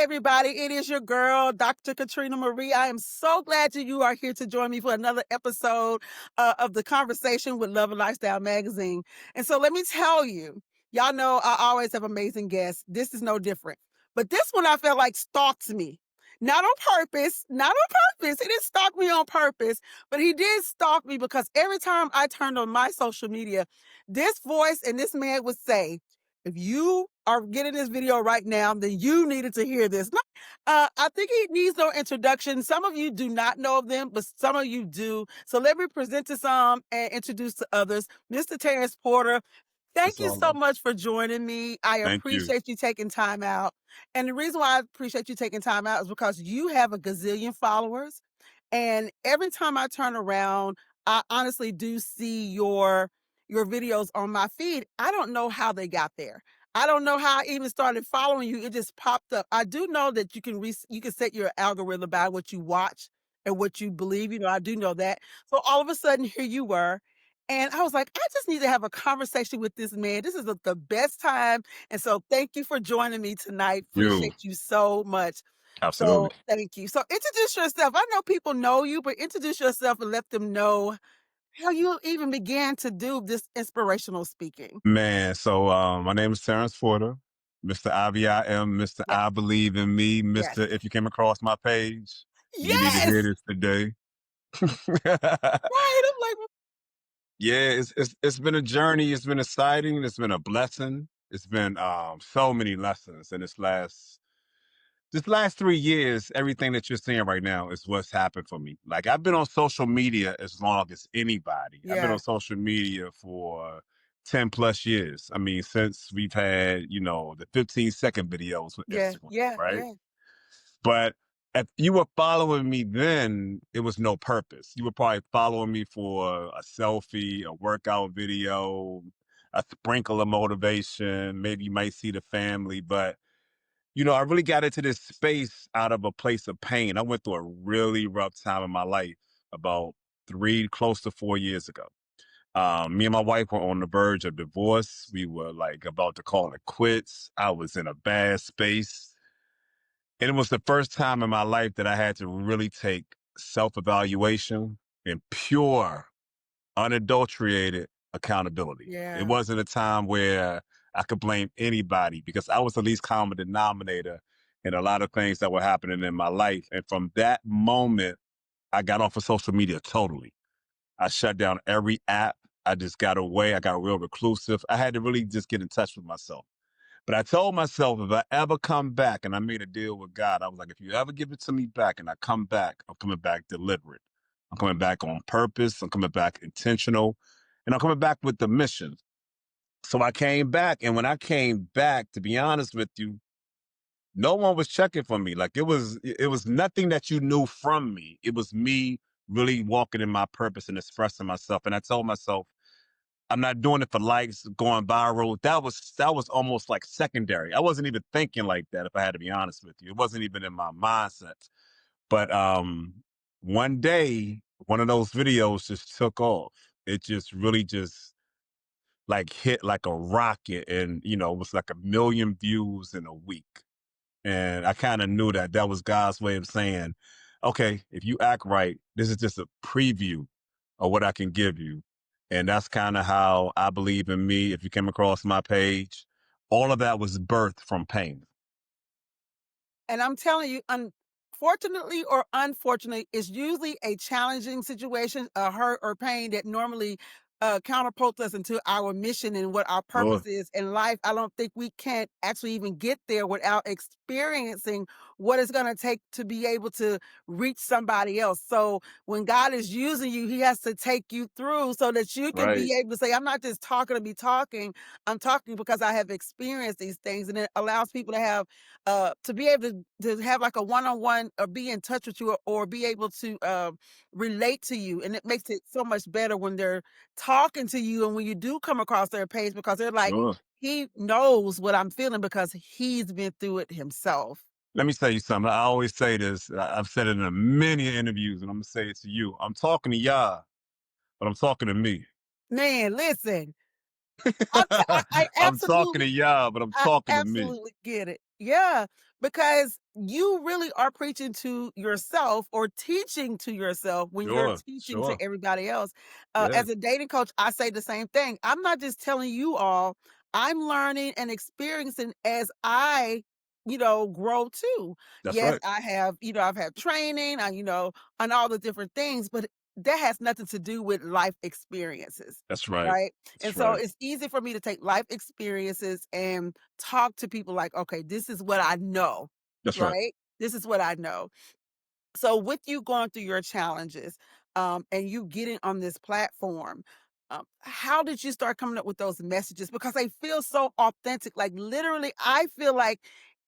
everybody. It is your girl, Dr. Katrina Marie. I am so glad you are here to join me for another episode of the Conversation with Love and Lifestyle Magazine. And so let me tell you, y'all know I always have amazing guests. This is no different. But this one I felt like stalks me. Not on purpose, not on purpose. He didn't stalk me on purpose, but he did stalk me because every time I turned on my social media, this voice and this man would say, if you are getting this video right now, then you needed to hear this. I think he needs no introduction. Some of you do not know of them, but some of you do. So let me present to some and introduce to others. Mr. Terrance Porter, thank It's you all so love. much for joining me. I Thank you. appreciate you taking time out. And the reason why I appreciate you taking time out is because you have a gazillion followers. And every time I turn around, I honestly do see your videos on my feed. I don't know how they got there. I don't know how I even started following you. It just popped up. I do know that you can set your algorithm by what you watch and what you believe. I do know that. So all of a sudden, here you were. And I was like, I just need to have a conversation with this man. This is the best time. And so thank you for joining me tonight. You. Appreciate you so much. Absolutely. So thank you. So introduce yourself. I know people know you, but introduce yourself and let them know how you even began to do this inspirational speaking. Man, so my name is Terrance Porter, Mr. IBIM, Mr. Yes, I Believe in Me, yes, Mr. If you came across my page, you need to hear yes. this today. Right. I'm like, Yeah, it's been a journey. It's been exciting. It's been a blessing. It's been so many lessons in this last 3 years. Everything that you're seeing right now is what's happened for me. Like, I've been on social media as long as anybody. I've been on yeah, social media for 10 plus years. I mean, since we've had, the 15-second videos with yeah, Instagram, yeah, right? yeah, But if you were following me then, it was no purpose. You were probably following me for a selfie, a workout video, a sprinkle of motivation. Maybe you might see the family, but I really got into this space out of a place of pain. I went through a really rough time in my life about close to 4 years ago. Me and my wife were on the verge of divorce. We were like about to call it quits. I was in a bad space. And it was the first time in my life that I had to really take self evaluation and pure, unadulterated accountability. It yeah. wasn't a time where I could blame anybody because I was the least common denominator in a lot of things that were happening in my life. And from that moment, I got off of social media totally. I shut down every app. I just got away. I got real reclusive. I had to really just get in touch with myself. But I told myself if I ever come back, and I made a deal with God, I was like, if you ever give it to me back and I come back, I'm coming back deliberate. I'm coming back on purpose. I'm coming back intentional. And I'm coming back with the mission. So I came back. And when I came back, to be honest with you, no one was checking for me. Like, it was nothing that you knew from me. It was me really walking in my purpose and expressing myself. And I told myself, I'm not doing it for likes, going viral. That was almost like secondary. I wasn't even thinking like that, if I had to be honest with you. It wasn't even in my mindset. But one day, one of those videos just took off. It just really just like hit like a rocket, and it was like 1 million views in a week. And I kind of knew that that was God's way of saying, okay, if you act right, this is just a preview of what I can give you. And that's kind of how I Believe in Me. If you came across my page, all of that was birthed from pain. And I'm telling you, unfortunately or unfortunately, it's usually a challenging situation, a hurt or pain that normally counterpults us into our mission and what our Sure. purpose is in life. I don't think we can't actually even get there without experiencing what it's going to take to be able to reach somebody else. So when God is using you, he has to take you through so that you can Right. be able to say, I'm not just talking to be talking. I'm talking because I have experienced these things. And it allows people to be able to have like a one-on-one or be in touch with you or be able to relate to you. And it makes it so much better when they're talking to you and when you do come across their page because they're like, Sure. he knows what I'm feeling because he's been through it himself. Let me tell you something. I always say this. I've said it in many interviews, and I'm going to say it to you. I'm talking to y'all, but I'm talking to me. Man, listen. I I'm talking to absolutely y'all, but I'm I talking to me. absolutely get it. Yeah, because you really are preaching to yourself or teaching to yourself when you're Sure, teaching to sure. everybody else. Yeah, As a dating coach, I say the same thing. I'm not just telling you all, I'm learning and experiencing as I, grow too. that's Yes, right. I have, I've had training, on all the different things, but that has nothing to do with life experiences. That's right. Right. And That's so right. it's easy for me to take life experiences and talk to people like, okay, this is what I know, That's right. right? This is what I know. So with you going through your challenges, and you getting on this platform, how did you start coming up with those messages? Because they feel so authentic. Like literally, I feel like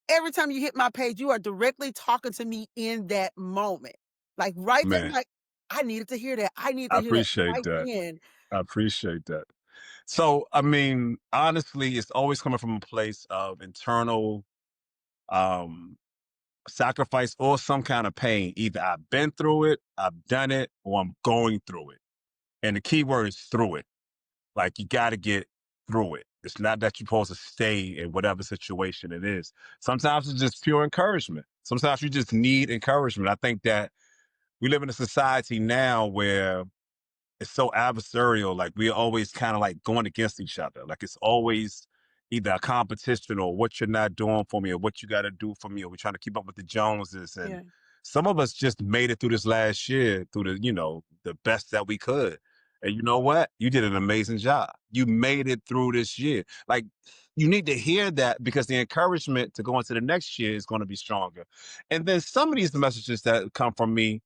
every time you hit my page, you are directly talking to me in that moment. Like right there, Man, like, I needed to hear that. I need I to hear that appreciate right that. then. I appreciate that. So, I mean, honestly, it's always coming from a place of internal um sacrifice or some kind of pain. Either I've been through it, I've done it, or I'm going through it. And the key word is through it. Like you got to get through it. It's not that you're supposed to stay in whatever situation it is. Sometimes it's just pure encouragement. Sometimes you just need encouragement. I think that we live in a society now where it's so adversarial. Like we're always kind of like going against each other. Like it's always either a competition or what you're not doing for me or what you got to do for me, or we're trying to keep up with the Joneses. And Yeah. some of us just made it through this last year through the best that we could. And you know what? You did an amazing job. You made it through this year. Like you need to hear that because the encouragement to go into the next year is going to be stronger. And then some of these messages that come from me,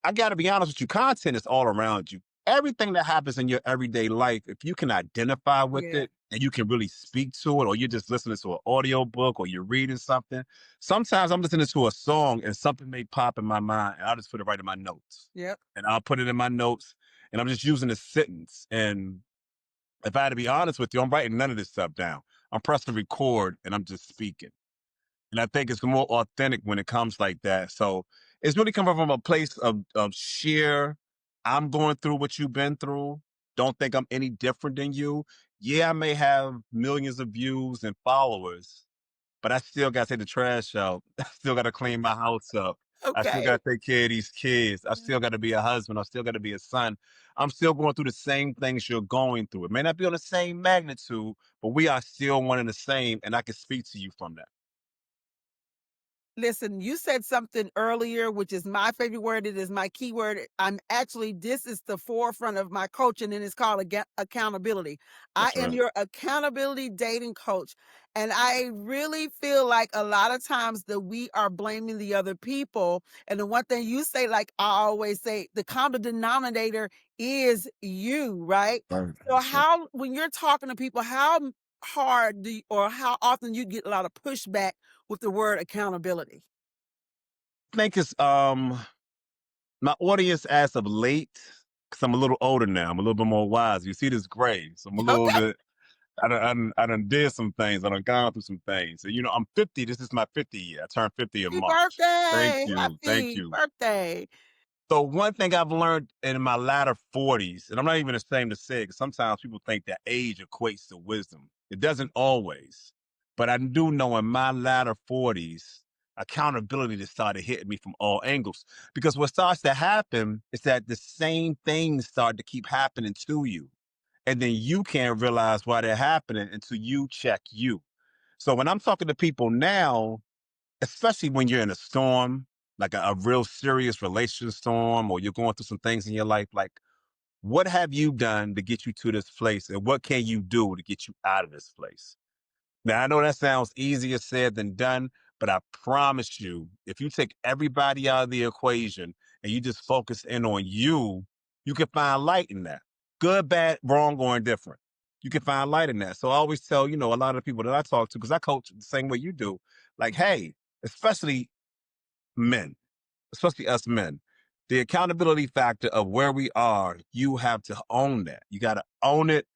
I got to be honest with you, content is all around you. Everything that happens in your everyday life, if you can identify with Yeah. it and you can really speak to it, or you're just listening to an audio book or you're reading something. Sometimes I'm listening to a song and something may pop in my mind and I'll just put it right in my notes. Yep. And I'll put it in my notes and I'm just using a sentence. And if I had to be honest with you, I'm writing none of this stuff down. I'm pressing record and I'm just speaking. And I think it's more authentic when it comes like that. So it's really coming from a place of sheer, I'm going through what you've been through. Don't think I'm any different than you. Yeah, I may have millions of views and followers, but I still got to take the trash out. I still got to clean my house up. I still Okay. got to take care of these kids. I still got to be a husband. I still got to be a son. I'm still going through the same things you're going through. It may not be on the same magnitude, but we are still one and the same. And I can speak to you from that. Listen, you said something earlier, which is my favorite word. It is my keyword. This is the forefront of my coaching, and it's called accountability. I That's am right. your accountability dating coach. And I really feel like a lot of times that we are blaming the other people. And the one thing you say, like I always say, the common denominator is you, right? Right. So, That's right. when you're talking to people, how hard or how often you get a lot of pushback with the word accountability? Think it's my audience as of late, because I'm a little older now. I'm a little bit more wise. You see this gray. So I'm a little Okay. bit I done did some things. I done gone through some things. So, I'm 50. This is my 50 year. I turned 50 in Happy March. Thank birthday. you. Thank Happy you. birthday. So one thing I've learned in my latter 40s, and I'm not even ashamed to say it, 'cause sometimes people think that age equates to wisdom. It doesn't always. But I do know in my latter 40s, accountability just started hitting me from all angles. Because what starts to happen is that the same things start to keep happening to you. And then you can't realize why they're happening until you check you. So when I'm talking to people now, especially when you're in a storm, like a real serious relationship storm, or you're going through some things in your life, like what have you done to get you to this place? And what can you do to get you out of this place? Now, I know that sounds easier said than done, but I promise you, if you take everybody out of the equation and you just focus in on you, you can find light in that. Good, bad, wrong, or indifferent. You can find light in that. So I always tell, a lot of people that I talk to, because I coach the same way you do, like, hey, especially men, especially us men, the accountability factor of where we are, you have to own that. You got to own it.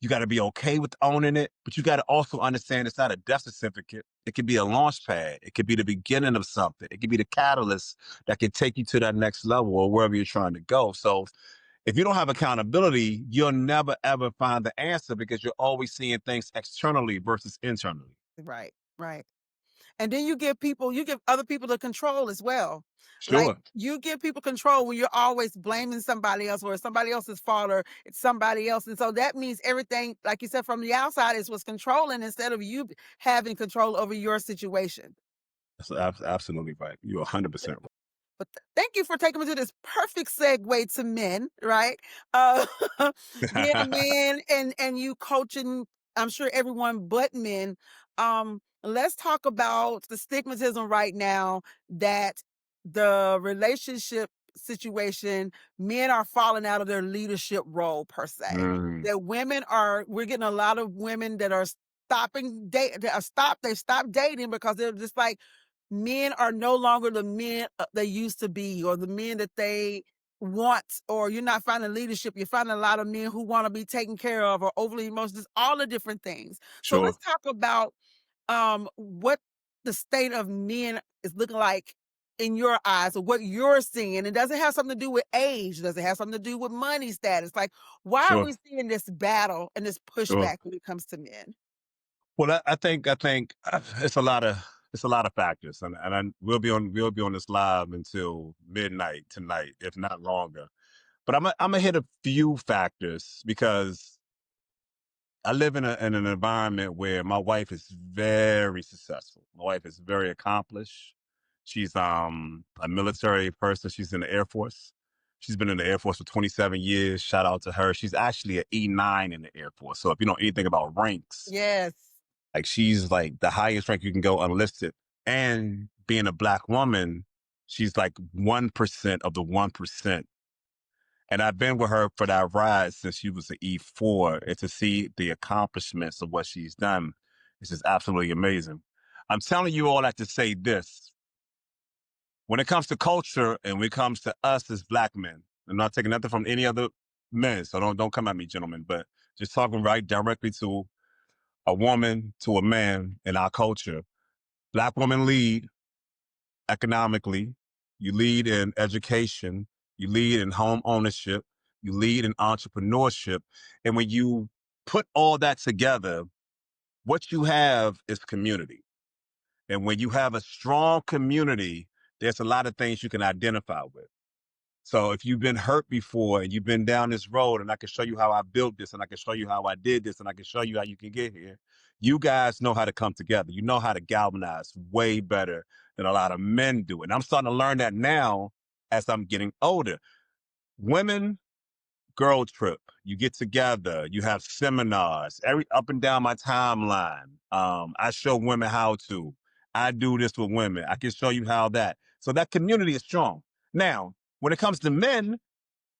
You got to be okay with owning it, but you got to also understand it's not a death certificate. It could be a launch pad. It could be the beginning of something. It could be the catalyst that can take you to that next level or wherever you're trying to go. So If you don't have accountability, you'll never ever find the answer because you're always seeing things externally versus internally. Right, right. And then you give other people the control as well. Like, Sure. you give people control when you're always blaming somebody else, or it's somebody else's fault, or it's somebody else. And so that means everything, like you said, from the outside is what's controlling, instead of you having control over your situation. That's absolutely right. You're 100% right. But thank you for taking me to this perfect segue to men, right? Uh, being a man and you coaching, I'm sure everyone but men. Let's talk about the stigmatism right now that the relationship situation, men are falling out of their leadership role per se. Mm, That we're getting a lot of women that are stopping date, they stopped dating because they're just like, men are no longer the men they used to be, or the men that they want, or you're not finding leadership. You're finding a lot of men who want to be taken care of, or overly emotional, just all the different things. So sure. let's talk about what the state of men is looking like in your eyes, or what you're seeing. It doesn't have something to do with age. It doesn't have something to do with money status. Like, why are Sure. we seeing this battle and this Sure. pushback when it comes to men? Well, I think it's a lot of factors, and we'll be on this live until midnight tonight, if not longer. But I'm gonna hit a few factors because I live in an environment where my wife is very successful. My wife is very accomplished. She's a military person. She's in the Air Force. She's been in the Air Force for 27 years. Shout out to her. She's actually an E9 in the Air Force. So if you know anything about ranks, Yes. like she's like the highest rank you can go unlisted. And being a black woman, she's like 1% of the 1%. And I've been with her for that ride since she was an E4. And to see the accomplishments of what she's done is just absolutely amazing. I'm telling you all that to say this. When it comes to culture and when it comes to us as black men, I'm not taking nothing from any other men, so don't come at me, gentlemen, but just talking right directly to a woman, to a man in our culture. Black women lead economically, you lead in education, you lead in home ownership, you lead in entrepreneurship. And when you put all that together, what you have is community. And when you have a strong community, there's a lot of things you can identify with. So if you've been hurt before and you've been down this road, and I can show you how I built this, and I can show you how I did this, and I can show you how you can get here, you guys know how to come together. You know how to galvanize way better than a lot of men do. And I'm starting to learn that now as I'm getting older. Women, girl trip, you get together, you have seminars, every up and down my timeline. I show women how to. I do this with women. I can show you how that. So that community is strong. Now, when it comes to men,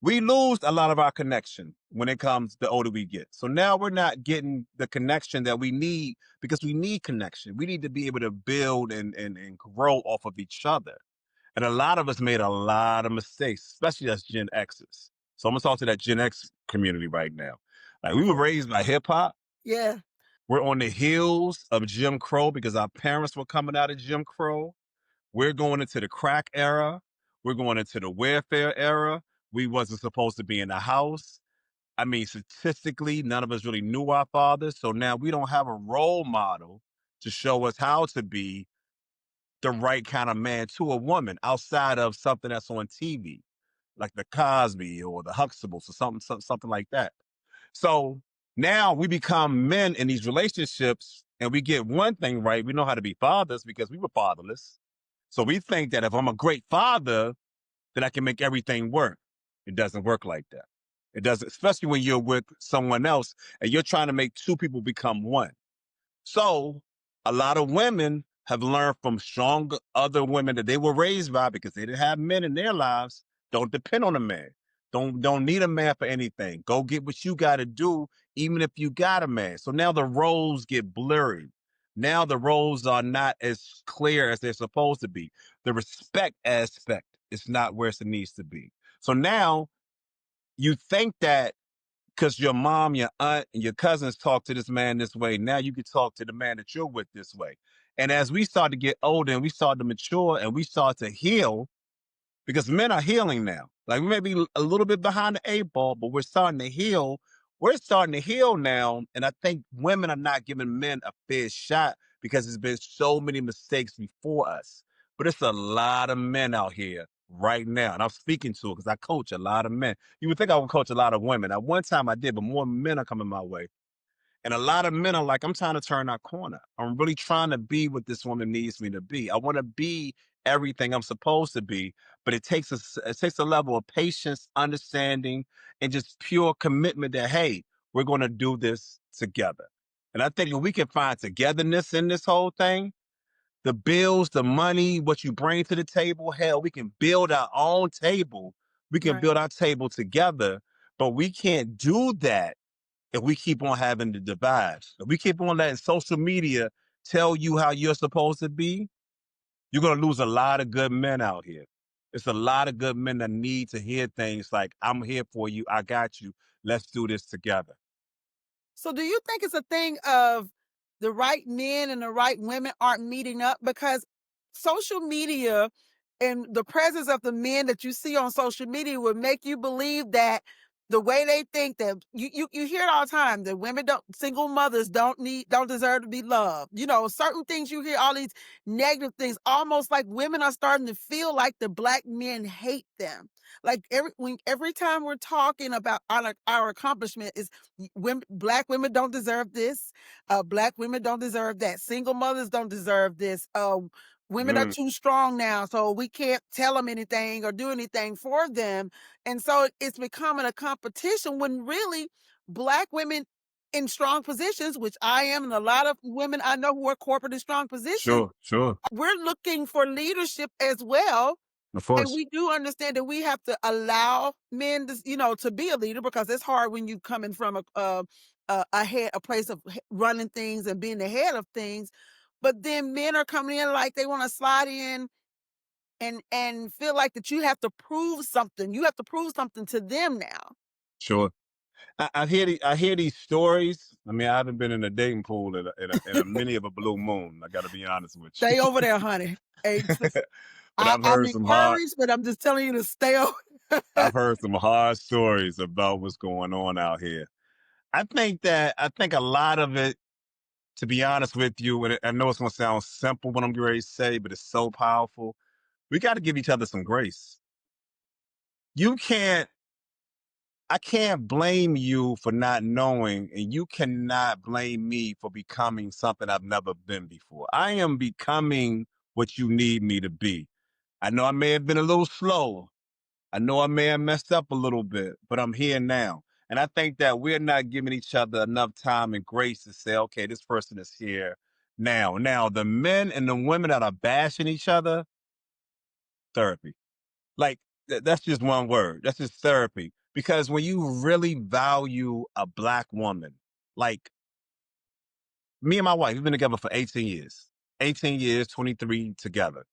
we lose a lot of our connection when it comes the older we get. So now we're not getting the connection that we need because we need connection. We need to be able to build and grow off of each other. And a lot of us made a lot of mistakes, especially as Gen X's. So I'm gonna talk to that Gen X community right now. Like we were Oh, raised by hip hop. yeah. We're on the heels of Jim Crow because our parents were coming out of Jim Crow. We're going into the crack era. We're going into the welfare era. We wasn't supposed to be in the house. I mean, statistically, none of us really knew our fathers. So now we don't have a role model to show us how to be the right kind of man to a woman outside of something that's on TV, like the Cosby or the Huxtables or something like that. So now we become men in these relationships and we get one thing right. We know how to be fathers because we were fatherless. So we think that if I'm a great father, then I can make everything work. It doesn't work like that. It doesn't, especially when you're with someone else and you're trying to make two people become one. So a lot of women have learned from strong other women that they were raised by because they didn't have men in their lives. Don't depend on a man. Don't need a man for anything. Go get what you got to do, even if you got a man. So now the roles get blurry. Now the roles are not as clear as they're supposed to be. The respect aspect is not where it needs to be. So now you think that because your mom, your aunt, and your cousins talk to this man this way. Now you can talk to the man that you're with this way. And as we start to get older and we start to mature and we start to heal, because men are healing now. Like we may be a little bit behind the eight ball, but we're starting to heal. We're starting to heal now. And I think women are not giving men a fair shot because there's been so many mistakes before us. But it's a lot of men out here right now. And I'm speaking to it because I coach a lot of men. You would think I would coach a lot of women. At one time I did, but more men are coming my way. And a lot of men are like, I'm trying to turn that corner. I'm really trying to be what this woman needs me to be. I want to be everything I'm supposed to be, but it takes a level of patience, understanding, and just pure commitment that hey, we're going to do this together. And I think if we can find togetherness in this whole thing, the bills, the money, what you bring to the table, hell, we can build our own table. We can Right. build our table together, but we can't do that if we keep on having the divides, if we keep on letting social media tell you how you're supposed to be, you're going to lose a lot of good men out here. It's a lot of good men that need to hear things like, I'm here for you. I got you. Let's do this together. So do you think it's a thing of the right men and the right women aren't meeting up? Because social media and the presence of the men that you see on social media would make you believe that the way they think that you hear it all the time that women don't single mothers don't deserve to be loved. You know, certain things you hear all these negative things, almost like women are starting to feel like the black men hate them. Like every time we're talking about our accomplishment is women, black women don't deserve this. Black women don't deserve that. Single mothers don't deserve this. Women are Mm, too strong now, so we can't tell them anything or do anything for them. And so it's becoming a competition when really black women in strong positions, which I am, and a lot of women I know who are corporate in strong positions, sure, sure. we're looking for leadership as well, Of and course. we do understand that we have to allow men to, to be a leader because it's hard when you coming from a place of running things and being the head of things. But then men are coming in like they want to slide in and feel like that you have to prove something. You have to prove something to them now. Sure. I hear these stories. I mean, I haven't been in a dating pool in a many of a blue moon. I got to be honest with you. Stay over there, honey. Hey, But I'm encouraged, but I'm just telling you to stay over. I've heard some hard stories about what's going on out here. I think a lot of it, to be honest with you, and I know it's gonna sound simple what I'm getting ready to say, but it's so powerful. We got to give each other some grace. You can't I can't blame you for not knowing, and you cannot blame me for becoming something I've never been before. I am becoming what you need me to be. I know I may have been a little slow. I know I may have messed up a little bit, but I'm here now. And I think that we're not giving each other enough time and grace to say, okay, this person is here now. Now, the men and the women that are bashing each other, therapy. Like, that's just one word. That's just therapy. Because when you really value a black woman, like me and my wife, we've been together for 18 years. 18 years, 23 together.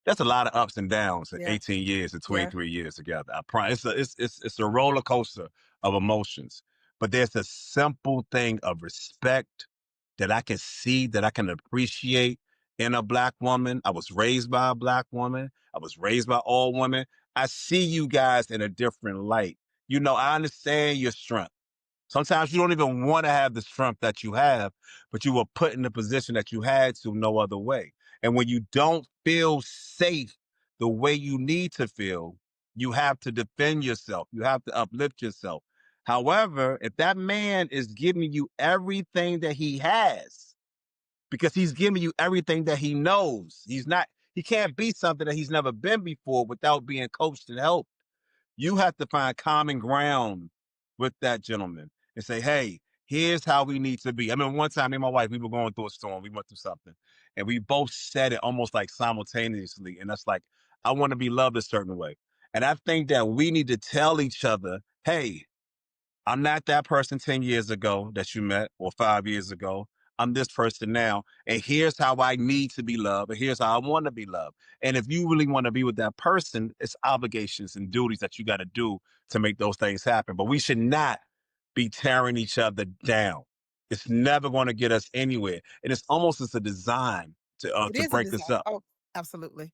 That's a lot of ups and downs in Yeah, 18 years and yeah. 23 years together. I promise. It's a roller coaster of emotions. But there's a simple thing of respect that I can see, that I can appreciate in a black woman. I was raised by a black woman. I was raised by all women. I see you guys in a different light. You know, I understand your strength. Sometimes you don't even want to have the strength that you have, but you were put in the position that you had to no other way. And when you don't feel safe the way you need to feel, you have to defend yourself. You have to uplift yourself. However, if that man is giving you everything that he has, because he's giving you everything that he knows, he can't be something that he's never been before without being coached and helped. You have to find common ground with that gentleman and say, hey, here's how we need to be. I mean, one time, me and my wife, we were going through a storm. We went through something. And we both said it almost like simultaneously. And that's like, I want to be loved a certain way. And I think that we need to tell each other, hey, I'm not that person 10 years ago that you met or 5 years ago. I'm this person now. And here's how I need to be loved. And here's how I want to be loved. And if you really want to be with that person, it's obligations and duties that you got to do to make those things happen. But we should not be tearing each other down. It's never going to get us anywhere. And it's almost as a design It to is a break us design. up. Oh, absolutely.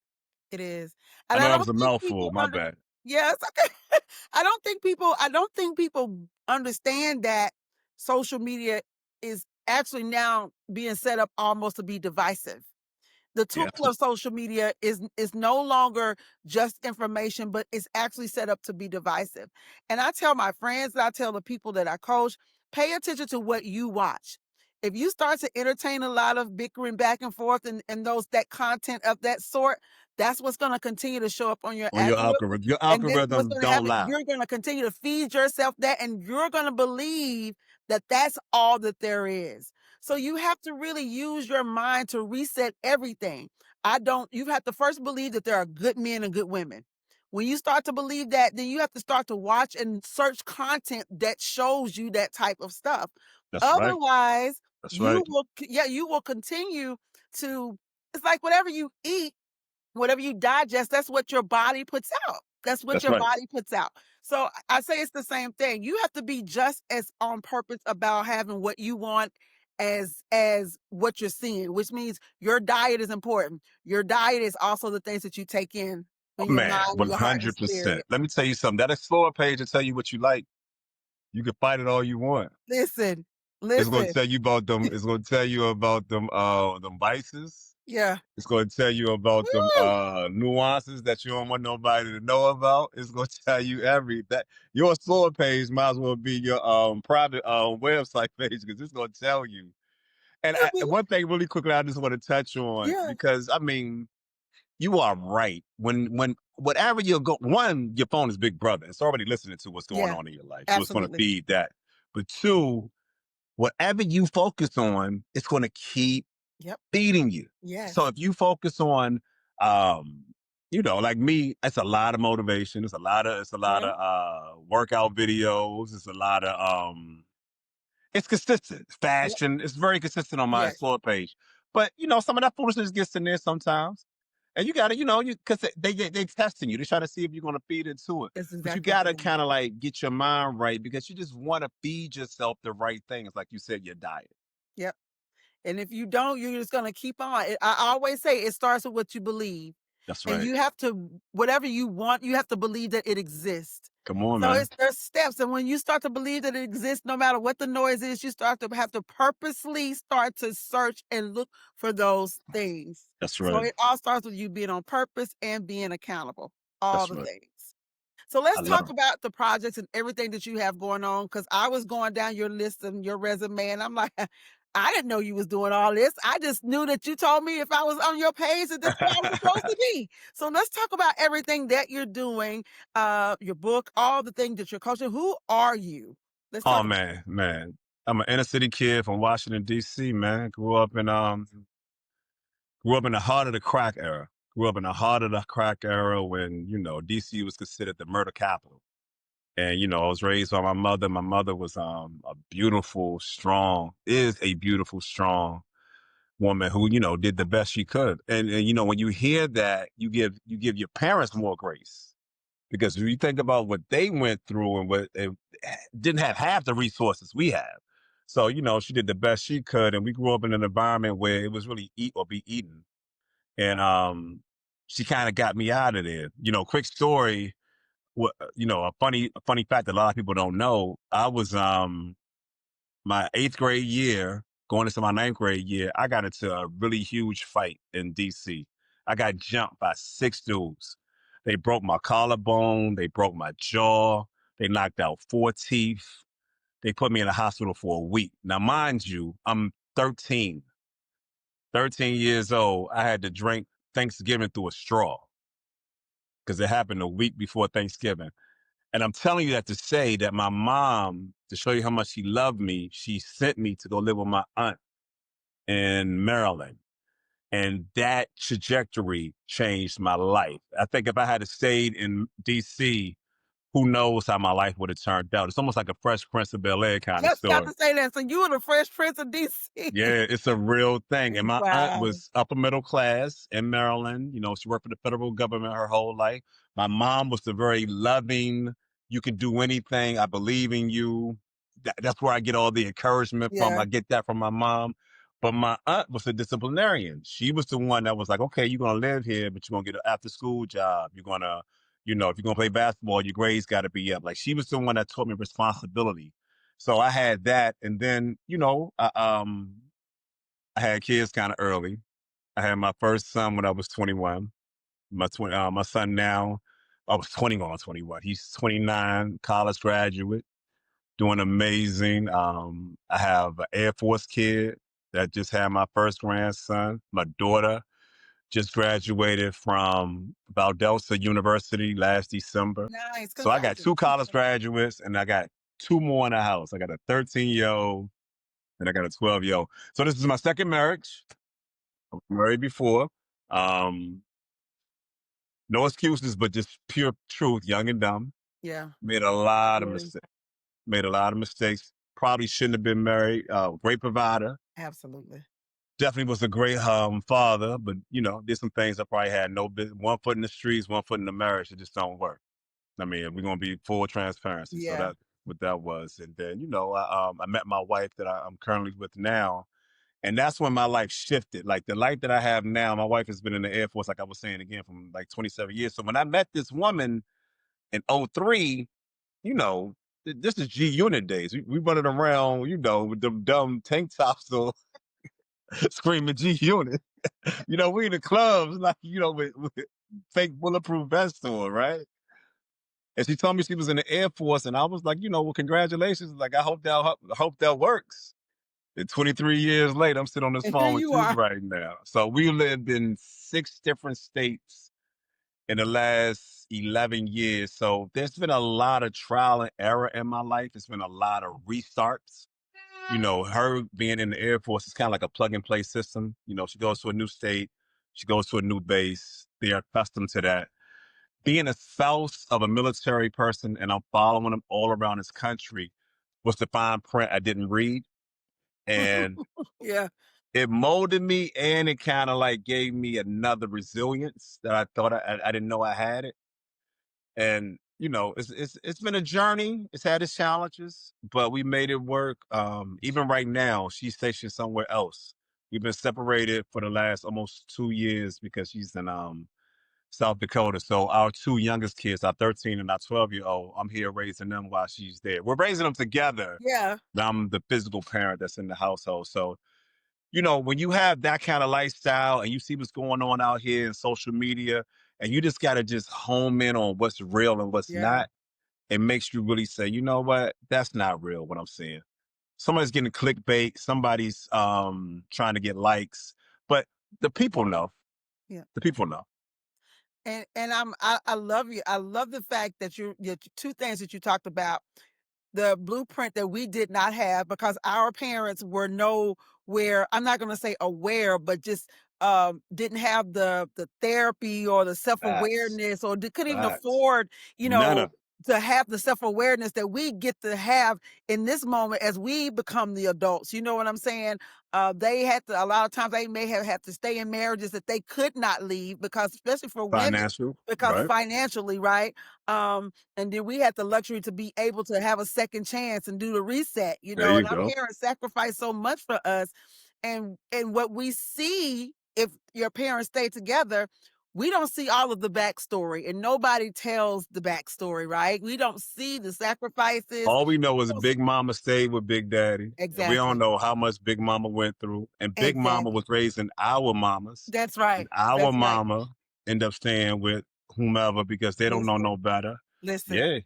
It is. I And know I that don't was a think mouthful. people My bad. yes, okay. I don't think people understand that social media is actually now being set up almost to be divisive. The tool Yeah, of social media is no longer just information, but it's actually set up to be divisive. And I tell my friends, and I tell the people that I coach, pay attention to what you watch. If you start to entertain a lot of bickering back and forth and those that content of that sort, that's what's going to continue to show up on your on your algorithm. algorithm. Your And then what's algorithm going to don't happen, lie. you're going to continue to feed yourself that, and you're going to believe that that's all that there is. So you have to really use your mind to reset everything. You have to first believe that there are good men and good women. When you start to believe that, then you have to start to watch and search content that shows you that type of stuff. That's right. Otherwise, That's right. you will continue to, it's like whatever you eat, whatever you digest, that's what your body puts out. That's what That's your right. body puts out. So I say it's the same thing. You have to be just as on purpose about having what you want as what you're seeing, which means your diet is important. Your diet is also the things that you take in Oh, your man, mind and your heart and spirit. 100%. Let me tell you something. That Explore page will tell you what you like. You can fight it all you want. Listen, It's going to listen. tell you about them. It's going to tell you about them vices. Yeah. It's going to tell you about them Woo! nuances that you don't want nobody to know about. It's going to tell you everything. Your Explore page might as well be your private website page because it's going to tell you. And I mean, one thing really quickly I just want to touch on yeah. because I mean you are right. When whatever you're one, your phone is Big Brother. It's already listening to what's going Yeah. on in your life, so it's going to Absolutely. feed that. But two, whatever you focus on, it's going to keep Yep. feeding you. So Yes. if you focus on, um, like me, it's a lot of motivation. It's a lot Yeah. of workout videos. It's a lot of it's consistent. Yep. Fashion. It's very consistent on my Yes. Explore page. But some of that foolishness gets in there sometimes. And you gotta, you because they testing you. They're trying to see if you're gonna feed into it. That's But you exactly what gotta they do. kind of like get your mind right because you just want to feed yourself the right things, like you said, your diet. Yep. And if you don't, you're just gonna keep on. I always say it starts with what you believe. That's And right. you have to, whatever you want, you have to believe that it exists. Come on, So man. there's steps. And when you start to believe that it exists, no matter what the noise is, you start to have to purposely start to search and look for those things. That's So right. it all starts with you being on purpose and being accountable. All That's the right. things. So let's I love talk them. about the projects and everything that you have going on. Cause I was going down your list and your resume, and I'm like, I didn't know you was doing all this. I just knew that you told me if I was on your page that this is where I was supposed to be. So let's talk about everything that you're doing, your book, all the things that you're coaching. Who are you? Let's Oh talk about man, man. I'm an inner city kid from Washington D.C. Man, grew up in the heart of the crack era. Grew up in the heart of the crack era when DC was considered the murder capital. And I was raised by my mother. My mother was a beautiful, strong, is a beautiful, strong woman who did the best she could. And when you hear that, you give your parents more grace because when you think about what they went through and what they didn't have half the resources we have. So she did the best she could, and we grew up in an environment where it was really eat or be eaten. And she kind of got me out of there. Quick story. A funny fact that a lot of people don't know. I was my 8th grade year, going into my 9th grade year. I got into a really huge fight in DC. I got jumped by 6 dudes. They broke my collarbone. They broke my jaw. They knocked out 4 teeth. They put me in the hospital for a week. Now, mind you, I'm 13 years old. I had to drink Thanksgiving through a straw because it happened a week before Thanksgiving. And I'm telling you that to say that my mom, to show you how much she loved me, she sent me to go live with my aunt in Maryland. And that trajectory changed my life. I think if I had stayed in DC, who knows how my life would have turned out. It's almost like a Fresh Prince of Bel-Air kind of just got story. to say that. So you were the Fresh Prince of DC. Yeah, it's a real thing. And my aunt Wow. was upper middle class in Maryland. She worked for the federal government her whole life. My mom was the very loving, you can do anything. I believe in you. That's where I get all the encouragement from. Yeah. I get that from my mom. But my aunt was a disciplinarian. She was the one that was like, okay, you're gonna live here, but you're gonna get an after school job. You're gonna, if you're gonna play basketball, your grades gotta be up. Like she was the one that taught me responsibility. So I had that, and then I had kids kind of early. I had my first son when I was 21. My son now, I was 20 on 21. He's 29, college graduate, doing amazing. I have an Air Force kid that just had my first grandson. My daughter just graduated from Valdosta University last December. Nice. So I got two college Congratulations. graduates and I got two more in the house. I got a 13-year-old and I got a 12-year-old. So this is my second marriage. I was married before. Um, no excuses, but just pure truth, young and dumb. Yeah. Made a lot of Very. mistakes. Made a lot of mistakes. Probably shouldn't have been married. Great provider. Absolutely. Definitely was a great father, but did some things I probably had no business. One foot in the streets, one foot in the marriage. It just don't work. I mean, we're gonna be full transparency. So Yeah. that what that was, and then I met my wife that I'm currently with now, and that's when my life shifted. Like the life that I have now, my wife has been in the Air Force, like I was saying again, from like 27 years. So when I met this woman in '03, you know, this is G Unit days. We running around, with them dumb tank tops on, screaming G Unit. We in the clubs, like, with fake bulletproof vests on, right? And she told me she was in the Air Force, and I was like, well, congratulations. Like, I hope that works. And 23 years later, I'm sitting on this And here phone with you you are. right now. So we lived in 6 different states in the last 11 years. So there's been a lot of trial and error in my life. There's been a lot of restarts. Her being in the Air Force is kind of like a plug and play system. She goes to a new state, she goes to a new base. They're accustomed to that. Being a spouse of a military person and I'm following them all around this country was the fine print I didn't read. And Yeah. it molded me and it kind of like gave me another resilience that I thought I didn't know I had it. And it's been a journey. It's had its challenges, but we made it work. Even right now, she's stationed somewhere else. We've been separated for the last almost 2 years because she's in South Dakota. So our two youngest kids, our 13 and our 12-year-old, I'm here raising them while she's there. We're raising them together. Yeah. I'm the physical parent that's in the household. So when you have that kind of lifestyle and you see what's going on out here in social media, and you just got to just home in on what's real and what's Yeah. not, it makes you really say, you know what, that's not real what I'm seeing. Somebody's getting clickbait, somebody's trying to get likes, but the people know. Yeah. The people know. And I love you. I love the fact that you two things that you talked about, the blueprint that we did not have because our parents were nowhere, I'm not going to say aware, but just didn't have the therapy or the Facts. self-awareness, or couldn't even Facts. afford, you None know, of it. to have the self-awareness that we get to have in this moment as we become the adults. You know what I'm saying? They had to, a lot of times they may have had to stay in marriages that they could not leave because, especially for women, Financial, because right? financially, right? And then we had the luxury to be able to have a second chance and do the reset, There and you our go. parents sacrificed so much for us. And what we see, if your parents stay together, we don't see all of the backstory, and nobody tells the backstory, right? We don't see the sacrifices. All we know We is don't see Big Mama stayed with Big Daddy, and we don't exactly. know how much Big Mama went through. And Big Mama was Exactly. raising our mamas, That's and right. our That's right. mama end up staying with whomever because they don't know Listen, no better. listen. Yeah,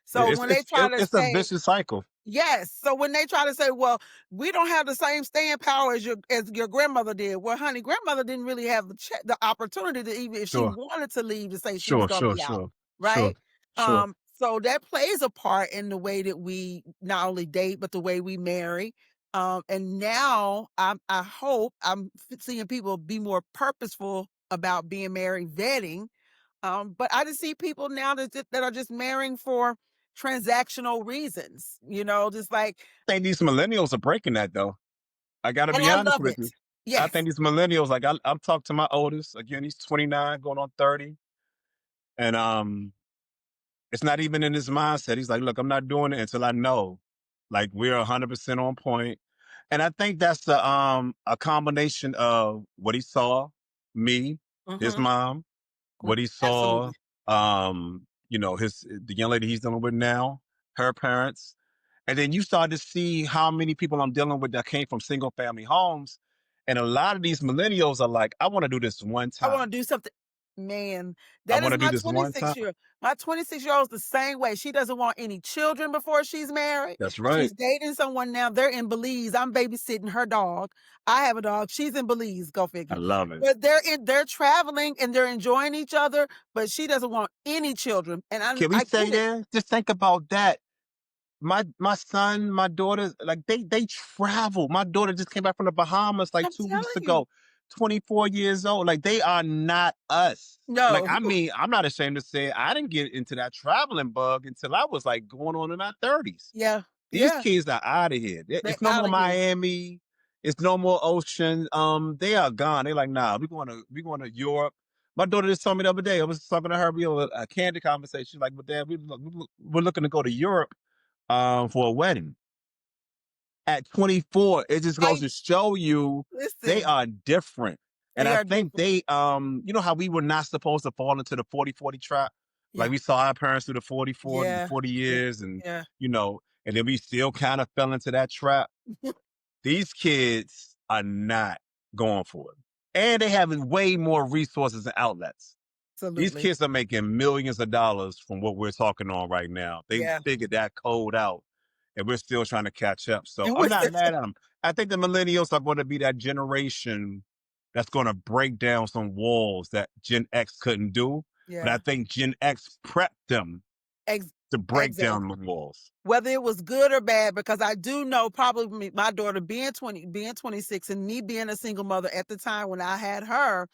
So when they try to it's a say, vicious cycle. yes. So when they try to say, "Well, we don't have the same staying power as your grandmother did," well, honey, grandmother didn't really have the opportunity to, even if she Sure, wanted to leave, to say she was sure, going to sure, be out, sure, sure, right? sure. So that plays a part in the way that we not only date but the way we marry. And now I hope I'm seeing people be more purposeful about being married, vetting. But I just see people now that are just marrying for transactional reasons, just like, I think these millennials are breaking that though. I got to and be I honest love with it. you. I Yes. think these millennials, like I'm talking to my oldest again. He's 29, going on 30, and it's not even in his mindset. He's like, look, I'm not doing it until I know, like, we're 100% on point. And I think that's a combination of what he saw, me, his Mhm. mom, Mm, what he saw, absolutely. his the young lady he's dealing with now, her parents. And then you start to see how many people I'm dealing with that came from single family homes. And a lot of these millennials are like, I want to do this one I wanna time. do something. Man, I that want is to do my this one time. 26-year my 26-year-old's the same way. She doesn't want any children before she's married. That's right. She's dating someone now, they're in Belize, I'm babysitting her dog. I have a dog, she's in Belize, go I figure. love it. But they're traveling and they're enjoying each other, but she doesn't want any children, and Can we I say get it. that? Just think about that. My son, my daughter, like they travel. My daughter just came back from the Bahamas like I'm 2 weeks telling you. ago, 24 years old. Like they are not us. Like, No. I mean, I'm not ashamed to say I didn't get into that traveling bug until I was like going on in my 30s. Yeah, These yeah, kids are out of here. they It's no more outta here. Miami. It's no more ocean. They are gone. They're like, nah, we're going to Europe. My daughter just told me the other day. I was talking to her, we had a candid conversation. She's like, but dad, we're looking to go to Europe for a wedding. At 24, it just goes I to show you they listen, are different. And they I are think different. they, you know how we were not supposed to fall into the 40-40 trap? Like Yeah, we saw our parents do the 40-40, the yeah, 40 yeah, years, and, yeah. and then we still kind of fell into that trap. These kids are not going for it. And they have way more resources and outlets. These Absolutely. kids are making millions of dollars from what we're talking on right now. They Yeah, figured that code out, and we're still trying to catch up. So and I'm we're not still mad at them. I think the millennials are going to be that generation that's going to break down some walls that Gen X couldn't do. But I yeah, think Gen X prepped them ex to break down the exactly. walls. Whether it was good or bad, because I do know probably my daughter being 20, being 26, and me being a single mother at the time when I had her,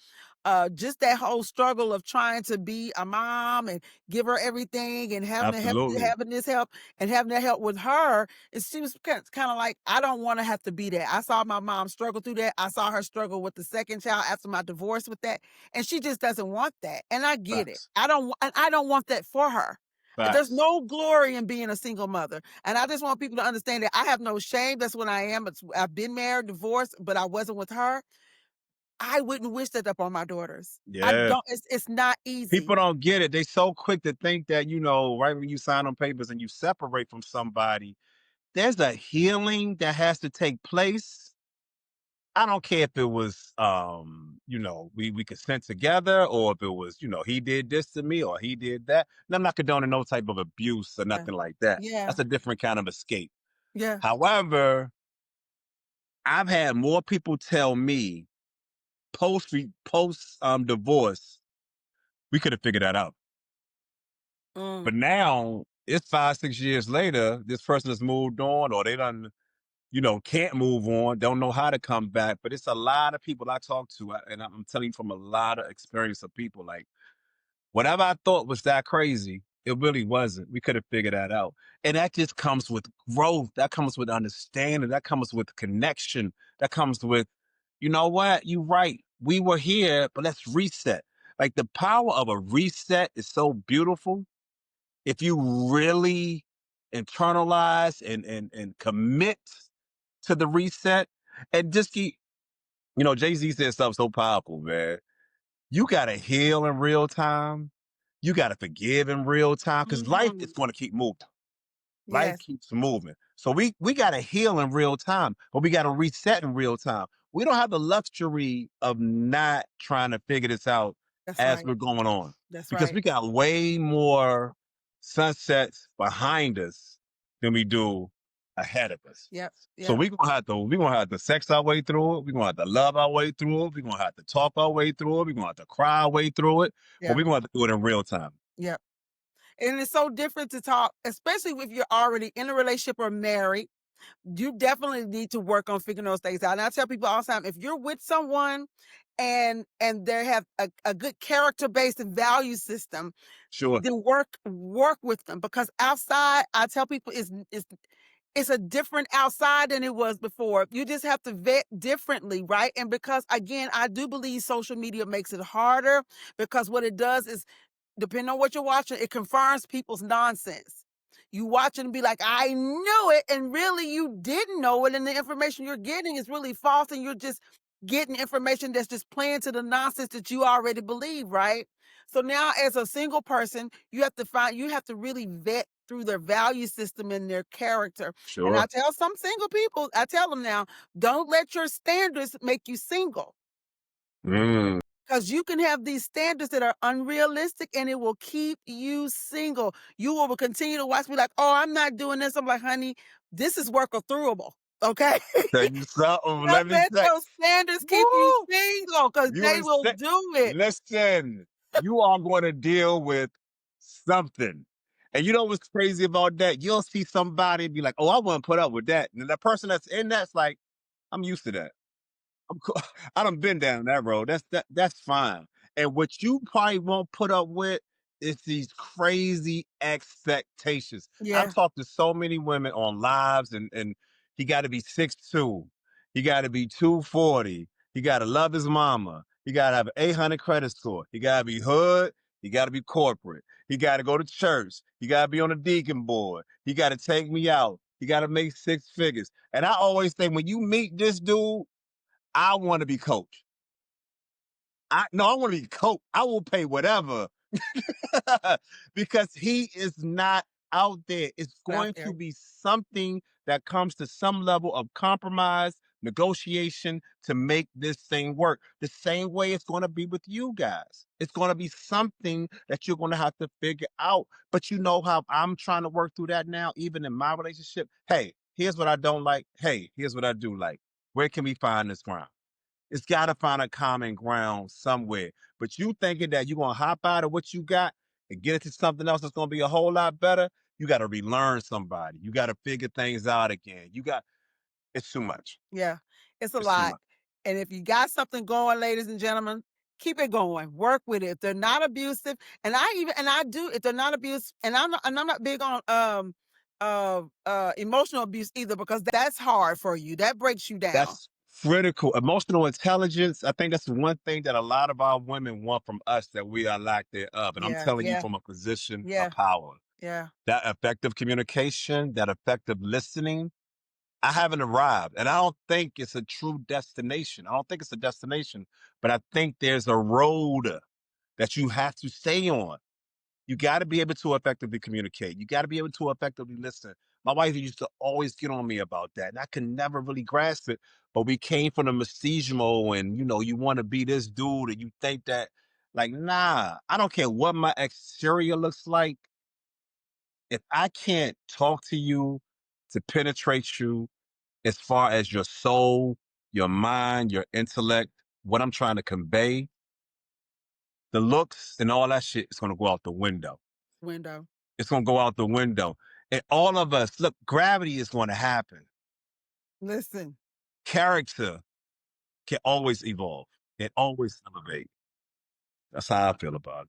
just that whole struggle of trying to be a mom and give her everything and having to help, Absolutely. having this help and having that help with her, and she was kind of like, I don't want to have to be that. I saw my mom struggle through that. I saw her struggle with the second child after my divorce with that, and she just doesn't want that. And I get it. Facts. I don't want that for her. There's Facts. no glory in being a single mother. And I just want people to understand that I have no shame. That's what I am. I've been married, divorced, but I wasn't with her. I wouldn't wish that upon my daughters. I Yeah. don't, it's not easy. People don't get it. They so quick to think that, right when you sign on papers and you separate from somebody, there's a healing that has to take place. I don't care if it was we consent together, or if it was, he did this to me or he did that. And I'm not condoning no type of abuse or Yeah. nothing like that. Yeah. That's a different kind of escape. Yeah. However, I've had more people tell me post divorce, we could have figured that out. Mm, But now it's 5, 6 years later, this person has moved on, or they done, can't move on, don't know how to come back. But it's a lot of people I talk to, and I'm telling you from a lot of experience of people, like, whatever I thought was that crazy, it really wasn't. We could have figured that out. And that just comes with growth. That comes with understanding. That comes with connection. That comes with, you know what? You're right. We were here, but let's reset. Like, the power of a reset is so beautiful if you really internalize and commit to the reset. And just keep, Jay-Z said something so powerful, man. You gotta heal in real time. You gotta forgive in real time, because life is mhm. going to keep moving. Life Yes, keeps moving. So we gotta heal in real time, but we gotta reset in real time. We don't have the luxury of not trying to figure this out that's as right. we're going on, That's because right. we got way more sunsets behind us than we do ahead of us. Yep. So Yep. we gonna have to sex our way through it. We're gonna have to love our way through it. We're gonna have to talk our way through it. We're gonna have to cry our way through it. But Yep. we're gonna have to do it in real time. Yep. And it's so different to talk, especially if you're already in a relationship or married. You definitely need to work on figuring those things out. And I tell people all the time, if you're with someone and they have a good character based and value system, Sure. then work with them, because outside, I tell people, it's a different outside than it was before. You just have to vet differently, right? And because again, I do believe social media makes it harder, because what it does is, depending on what you're watching, it confirms people's nonsense. You watch it and be like, I knew it. And really, you didn't know it. And the information you're getting is really false. And you're just getting information that's just playing to the nonsense that you already believe, right? So now, as a single person, you have to really vet through their value system and their character. And I Sure. tell some single people, I tell them now, don't let your standards make you single. Mm. Because you can have these standards that are unrealistic and it will keep you single. You will continue to watch me like, oh, I'm not doing this. I'm like, honey, this is worker throughable. Okay. Tell you something. Don't Let me let say, those standards keep you woo! single because You they ain't will say, do it. listen, you are going to deal with something. And you know what's crazy about that? You'll see somebody and be like, oh, I wouldn't put up with that. And the person that's in that's like, I'm used to that. I'm cool. I done been down that road. That's fine. And what you probably won't put up with is these crazy expectations. I've Yeah. talked to so many women on lives, and he got to be 6'2". He got to be 240. He got to love his mama. He got to have an 800 credit score. He got to be hood. He got to be corporate. He got to go to church. He got to be on the deacon board. He got to take me out. He got to make 6 figures. And I always think when you meet this dude, I want to be coach. I want to be coach. I will pay whatever because he is not out there. It's Out going to there. be something that comes to some level of compromise, negotiation to make this thing work. The same way it's going to be with you guys. It's going to be something that you're going to have to figure out. But you know how I'm trying to work through that now, even in my relationship. Hey, here's what I don't like. Hey, here's what I do like. Where can we find this ground? It's got to find a common ground somewhere. But you thinking that you're going to hop out of what you got and get into something else that's going to be a whole lot better, you got to relearn somebody. You got to figure things out again. It's too much. Yeah. It's a It's too lot. much. And if you got something going, ladies and gentlemen, keep it going. Work with it. If they're not abusive, and I do, if they're not abusive, and I'm not big on emotional abuse either, because that's hard for you. That breaks you down. That's critical. Emotional intelligence. I think that's one thing that a lot of our women want from us that we are lack thereof. And I'm Yeah, telling you yeah, from a position of yeah, power. yeah, That effective communication, that effective listening, I haven't arrived, and I don't think it's a true destination. I don't think it's a destination, but I think there's a road that you have to stay on. You got to be able to effectively communicate. You got to be able to effectively listen. My wife used to always get on me about that, and I could never really grasp it. But we came from the machismo, and you want to be this dude, and you think that, like, nah, I don't care what my exterior looks like. If I can't talk to you to penetrate you, as far as your soul, your mind, your intellect, what I'm trying to convey, the looks and all that shit is going to go out the window. window. It's going to go out the window. And all of us, look, gravity is going to happen. Listen. Character can always evolve, can always elevate. That's how I feel about it.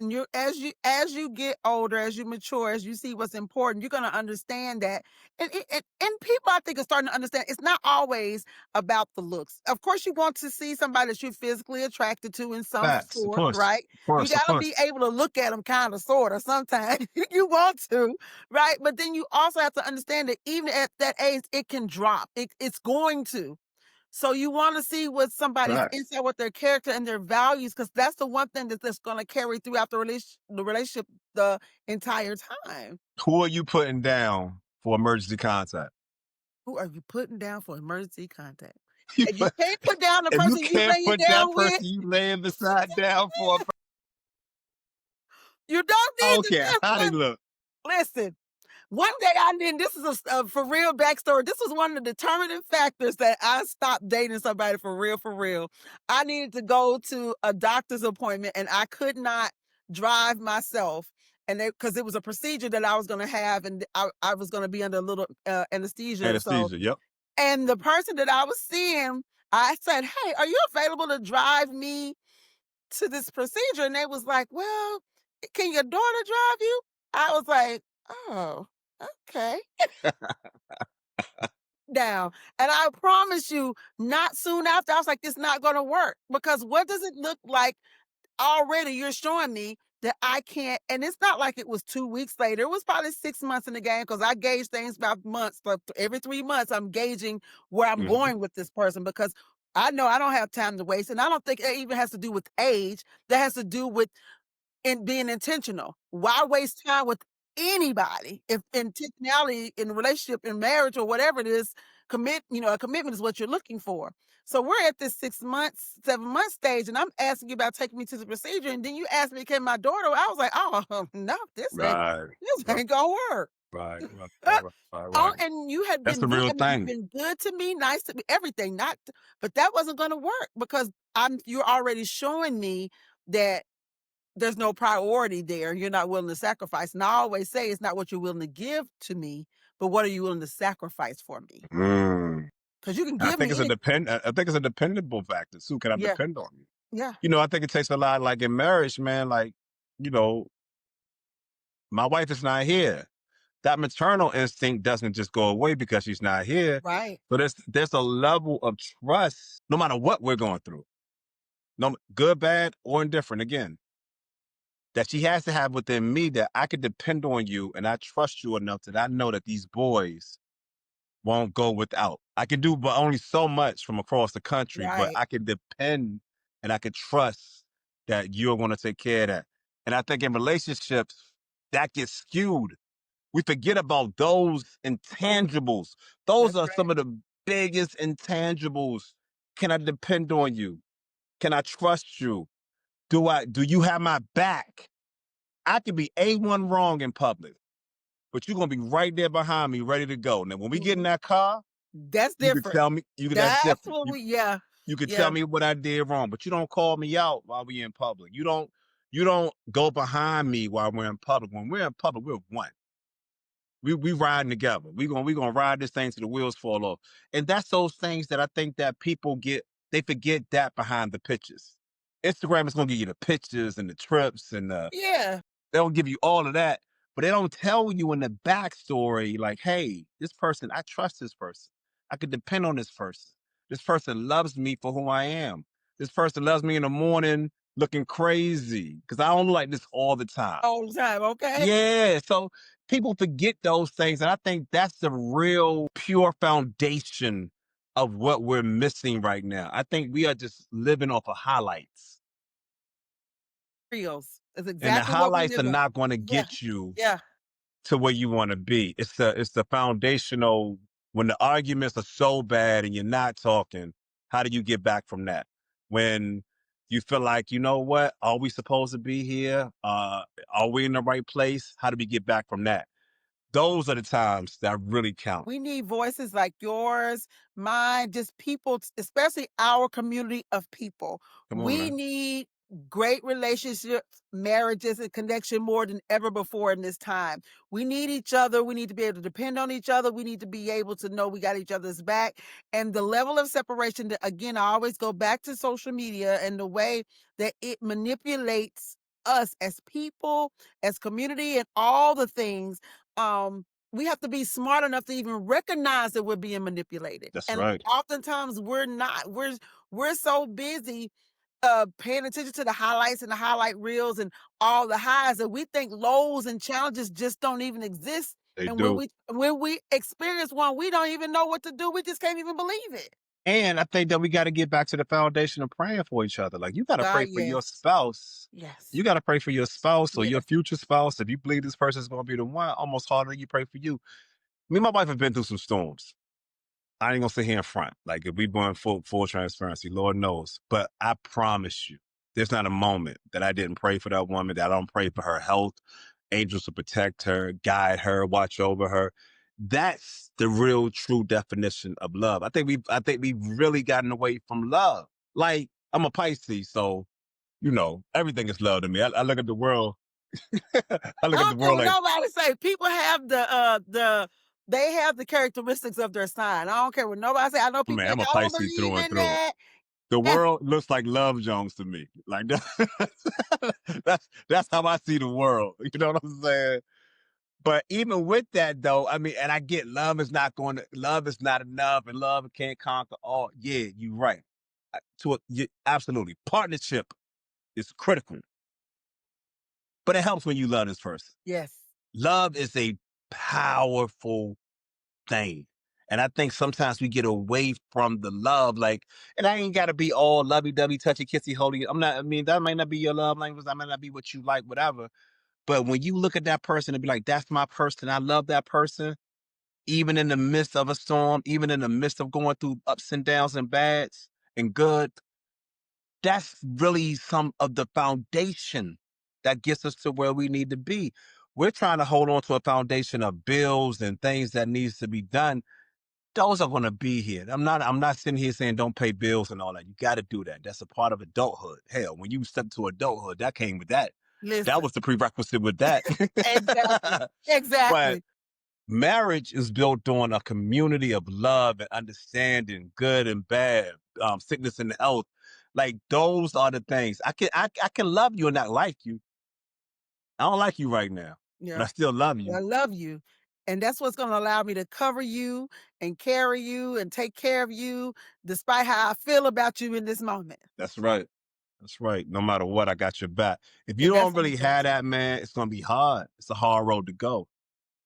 And you as you get older, as you mature, as you see what's important, you're gonna understand that. And people, I think, are starting to understand it's not always about the looks. Of course, you want to see somebody that you're physically attracted to in some Facts, of sort, course, right? of You course, of gotta be course. able to look at them kind of sort of sometimes. You want to, right? But then you also have to understand that even at that age, it can drop. It's going to. So you want to see what somebody's Facts. inside, what their character and their values, because that's the one thing that's going to carry throughout the relationship the entire time. Who are you putting down for emergency contact? Who are you putting down for emergency contact? You And you put, can't put down the if you person you can't lay it put that down with. person you laying beside down for, You don't I need don't to care mess how they with. look. Listen, one day I did. This is a for real backstory. This was one of the determining factors that I stopped dating somebody for real. For real, I needed to go to a doctor's appointment, and I could not drive myself. And because it was a procedure that I was going to have, and I was going to be under a little anesthesia. So, Anesthesia, yep. and the person that I was seeing, I said, "Hey, are you available to drive me to this procedure?" And they was like, "Well, can your daughter drive you?" I was like, "Oh, okay." Down. And I promise you, not soon after, I was like, it's not going to work, because what does it look like already? You're showing me that I can't, and it's not like it was 2 weeks later, it was probably 6 months in the game because I gauge things by months, but every 3 months, I'm gauging where I'm Mhm. going with this person because I know I don't have time to waste, and I don't think it even has to do with age, that has to do with being intentional. Why waste time with anybody if intentionality in a relationship, in marriage, or whatever it is, a commitment is what you're looking for. So we're at this 6 months, 7 month stage, and I'm asking you about taking me to the procedure, and then you asked me, "Can my daughter?" I was like, "Oh no, Right. this Right. ain't gonna work." Right. Right. Right. Right. Right. Oh, Right. and you had That's been the good. real I mean, you've thing. been good to me, nice to me, everything. Not, but that wasn't gonna work because you're already showing me that there's no priority there. You're not willing to sacrifice. And I always say it's not what you're willing to give to me, but what are you willing to sacrifice for me? Mm. Because you can I give think me it's a anything. depend. I think it's a dependable factor too. Can I Yeah, depend on you? yeah, I think it takes a lot. Like in marriage, man. Like you know, my wife is not here. That maternal instinct doesn't just go away because she's not here. right, So there's a level of trust, no matter what we're going through, no good, bad, or indifferent. Again, that she has to have within me that I can depend on you and I trust you enough that I know that these boys won't go without. I can do but only so much from across the country, but right. I can depend and I can trust that you're going to take care of that. And I think in relationships, that gets skewed. We forget about those intangibles. Those That's are right. some of the biggest intangibles. Can I depend on you? Can I trust you? Do you have my back? I could be A1 wrong in public, but you're gonna be right there behind me, ready to go. Now, when we get in Mhm. that car, That's you could different. tell me that's That's different. what yeah, You could tell yeah. me what I did wrong, but you don't call me out while we in public. You don't go behind me while we're in public. When we're in public, we're one. We riding together. We gonna ride this thing till the wheels fall off. And that's those things that I think that people they forget that behind the pictures. Instagram is gonna give you the pictures and the trips and Yeah. they'll give you all of that, but they don't tell you in the backstory, like, hey, this person, I trust this person. I can depend on this person. This person loves me for who I am. This person loves me in the morning looking crazy because I don't like this all the time. All the time, okay? Yeah. So people forget those things. And I think that's the real pure foundation of what we're missing right now. I think we are just living off of highlights. Reels. That's And the exactly what we highlights are live on. not going to Yeah, get you yeah. to where you want to be. It's the foundational when the arguments are so bad and you're not talking, how do you get back from that? When you feel like, you know what, are we supposed to be here? Are we in the right place? How do we get back from that? Those are the times that really count. We need voices like yours, mine, just people, especially our community of people. Come on, We man. need great relationships, marriages, and connection more than ever before in this time. We need each other. We need to be able to depend on each other. We need to be able to know we got each other's back. And the level of separation that, again, I always go back to social media and the way that it manipulates us as people, as community, and all the things. We have to be smart enough to even recognize that we're being manipulated. That's And right. oftentimes we're not. We're so busy paying attention to the highlights and the highlight reels and all the highs that we think lows and challenges just don't even exist. They And when do. we experience one, we don't even know what to do. We just can't even believe it. And I think that we got to get back to the foundation of praying for each other. Like you got to pray God, for your yes. spouse. Yes. You got to pray for your spouse or your Yes. future spouse. If you believe this person is going to be the one, almost harder than you pray for you. Me and my wife have been through some storms. I ain't gonna sit here in front. Like if we going full transparency, Lord knows. But I promise you, there's not a moment that I didn't pray for that woman, that I don't pray for her health, angels to protect her, guide her, watch over her. That's the real true definition of love. I think we've really gotten away from love. Like I'm a Pisces, so everything is love to me. I look at the world. I I look at the don't care world what like, nobody say. People have the they have the characteristics of their sign. I don't care what nobody say. I know people man, like I'm a I don't Pisces believe through and in through. that. The Eh, world looks like Love Jones to me. Like that's how I see the world. You know what I'm saying? But even with that though, I mean, and I get love is not enough and love can't conquer all. Yeah, you're right. Absolutely. Partnership is critical. But it helps when you love this person. Yes. Love is a powerful thing. And I think sometimes we get away from the love, like, and I ain't got to be all lovey dovey, touchy, kissy, holy. I'm not, I mean, that might not be your love language. That might not be what you like, whatever. But when you look at that person and be like, that's my person, I love that person, even in the midst of a storm, even in the midst of going through ups and downs and bads and good, that's really some of the foundation that gets us to where we need to be. We're trying to hold on to a foundation of bills and things that needs to be done. Those are going to be here. I'm not sitting here saying don't pay bills and all that. You got to do that. That's a part of adulthood. Hell, when you step to adulthood, that came with that. That Listen. was the prerequisite with that. Exactly. But Exactly. marriage is built on a community of love and understanding, good and bad, sickness and health. Like those are the things. I can love you and not like you. I don't like you right now, but Yeah. I still love I you. love you. And that's what's going to allow me to cover you and carry you and take care of you despite how I feel about you in this moment. That's right. That's right. No matter what, I got your back. If you And that's don't how really it goes. have that, man, it's gonna be hard. It's a hard road to go.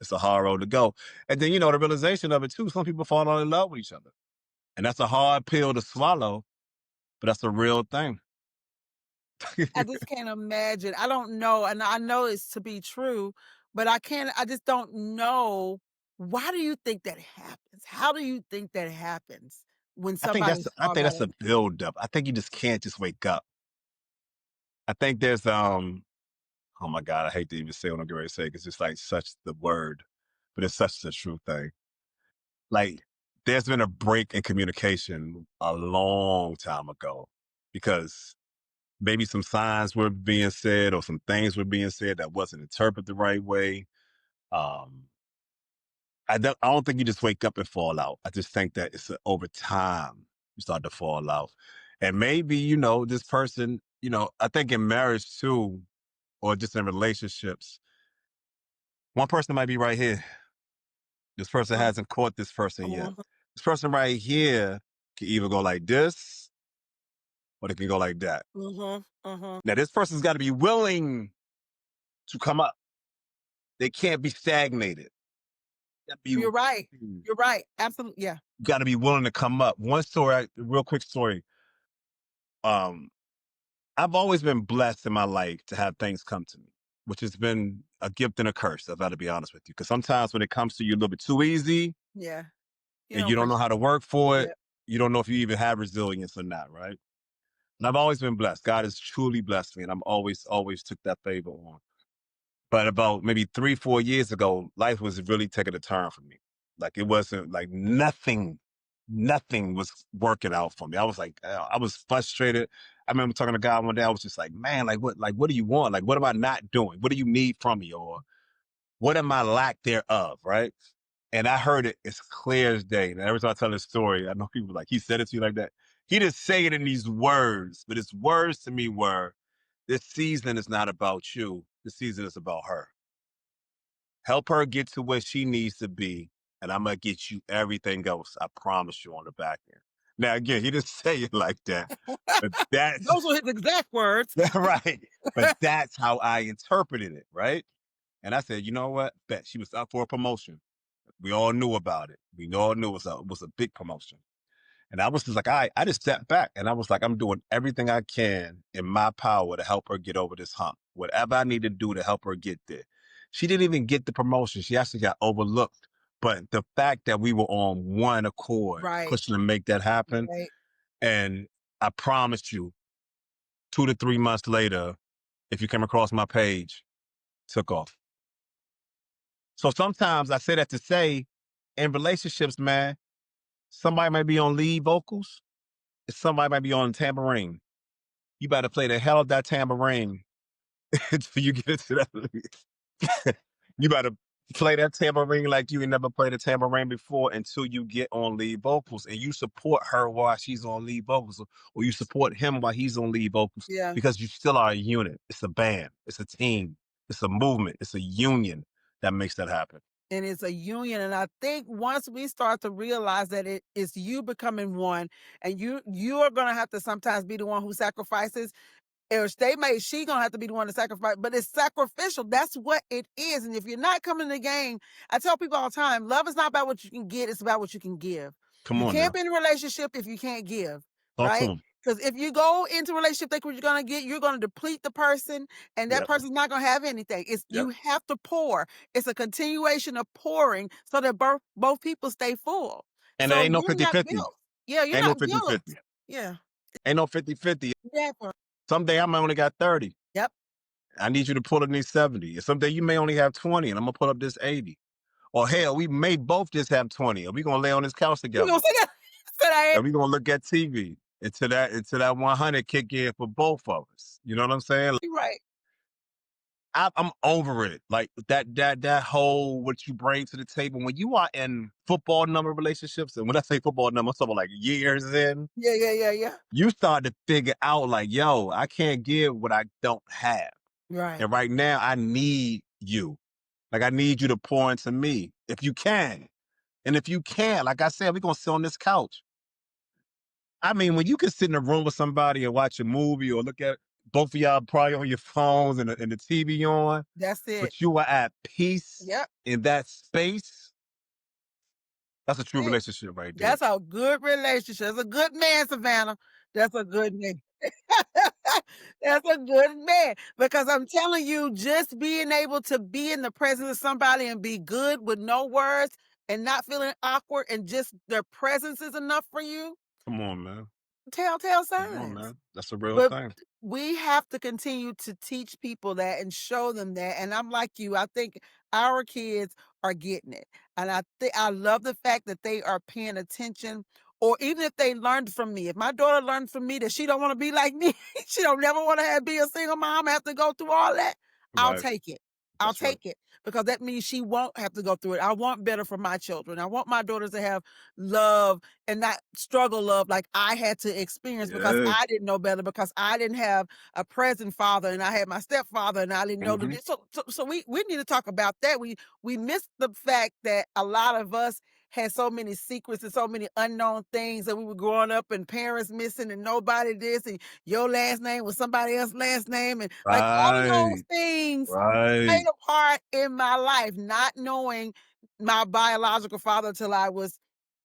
It's a hard road to go. And then the realization of it too. Some people fall in love with each other, and that's a hard pill to swallow, but that's a real thing. I just can't imagine. I don't know. And I know it's to be true, but I just don't know. Why do you think that happens? How do you think that happens when I think somebody's that's I fall think out that's of a build up. I think you just can't just wake up. I think there's oh my God, I hate to even say what I'm getting ready to say because it's like such the word, but it's such the true thing. Like there's been a break in communication a long time ago because maybe some signs were being said or some things were being said that wasn't interpreted the right way. Um, I don't think you just wake up and fall out. I just think that it's over time you start to fall out. And maybe, this person, I think in marriage too, or just in relationships, one person might be right here. This person life. hasn't caught this person yet. Mhm. This person right here can either go like this or they can go like that. Mhm. Mhm. Now, this person's got to be willing to come up. They can't be stagnated. Gotta be You're right. you You're right. Absolutely. Yeah. gotta be willing to come up. One story, real quick story. Um, I've always been blessed in my life to have things come to me, which has been a gift and a curse. I've got to be honest with you. Because sometimes when it comes to you a little bit too easy Yeah. You and don't you don't know appreciate. how to work for it, Yeah. you don't know if you even have resilience or not, right? And I've always been blessed. God has truly blessed me, and I'm always took that favor on. But about maybe 3, 4 years ago, life was really taking a turn for me. Like it wasn't like nothing was working out for me. I was like, I was frustrated. I remember talking to God one day. I was just like, man, like what do you want? Like, what am I not doing? What do you need from me? Or what am I lack thereof? Right. And I heard it as clear as day. And every time I tell this story, I know people like, he said it to you like that. He didn't say it in these words, but his words to me were, this season is not about you. The season is about her. Help her get to where she needs to be, and I'm gonna get you everything else. I promise you on the back end. Now, again, he didn't say it like that, but that's Those were his exact words. right. But that's how I interpreted it, right? And I said, you know what? Bet she was up for a promotion. We all knew about it. We all knew it was a big promotion. And I was just like, I just stepped back and I was like, I'm doing everything I can in my power to help her get over this hump. Whatever I need to do to help her get there. She didn't even get the promotion. She actually got overlooked. But the fact that we were on one accord, Right. pushing to make that happen, Right. and I promised you, 2 to 3 months later, if you came across my page, took off. So sometimes I say that to say, in relationships, man, somebody might be on lead vocals, and somebody might be on tambourine. You better play the hell of that tambourine until you get into that lead. You better play that tambourine like you ain't never played a tambourine before until you get on lead vocals and you support her while she's on lead vocals or you support him while he's on lead vocals Yeah. because you still are a unit. It's a band. It's a team. It's a movement. It's a union that makes that happen. And it's a union. And I think once we start to realize that it is you becoming one, and you are gonna have to sometimes be the one who sacrifices. Or they may she gonna have to be the one to sacrifice, but it's sacrificial. That's what it is. And if you're not coming to the game, I tell people all the time, love is not about what you can get, it's about what you can give. Come You on can't now. be in a relationship if you can't give, Talk to right? him. Because if you go into a relationship think what you're gonna get, you're gonna deplete the person, and that Yep. person's not gonna have anything. It's Yep. you have to pour. It's a continuation of pouring so that both people stay full. And there So ain't no you're not 50-50. built. Yeah, you're Ain't no not built. 50-50. Yeah. Ain't no 50-50. Never. Someday I might only got 30. Yep. I need you to pull in these 70. And someday you may only have 20 and I'm gonna pull up this 80. Or hell, we may both just have 20. And we gonna lay on this couch You together. gonna say that? Said I ain't. And we gonna look at TV until that 100 kick in for both of us. You know what I'm saying? Right. I'm over it. Like that whole what you bring to the table when you are in football number relationships, and when I say football number, I'm talking like years in, Yeah, yeah, yeah, yeah. you start to figure out like, yo, I can't give what I don't have. Right. And right now I need you. Like I need you to pour into me if you can. And if you can't, like I said, we're gonna sit on this couch. I mean, when you can sit in a room with somebody and watch a movie or look at both of y'all probably on your phones and the TV on, That's it. but you are at peace Yep. in that space, that's a true It. relationship right there. That's a good relationship. That's a good man, Savannah. That's a good man. That's a good man. Because I'm telling you, just being able to be in the presence of somebody and be good with no words and not feeling awkward and just their presence is enough for you, Come on, man. telltale Come on, signs. man. That's a real But thing. we have to continue to teach people that and show them that. And I'm like you, I think our kids are getting it. And I love the fact that they are paying attention. Or even if they learned from me, if my daughter learned from me that she don't want to be like me, she don't never want to be a single mom, have to go through all that, I'll Right. take it. I'll That's right. take it because that means she won't have to go through it. I want better for my children. I want my daughters to have love and not struggle love like I had to experience because Yeah. I didn't know better, because I didn't have a present father and I had my stepfather and I didn't know Hmm. the so we need to talk about that. We missed the fact that a lot of us had so many secrets and so many unknown things that we were growing up and parents missing and nobody this and your last name was somebody else's last name and like all of those Right. things played Right. a part in my life, not knowing my biological father till I was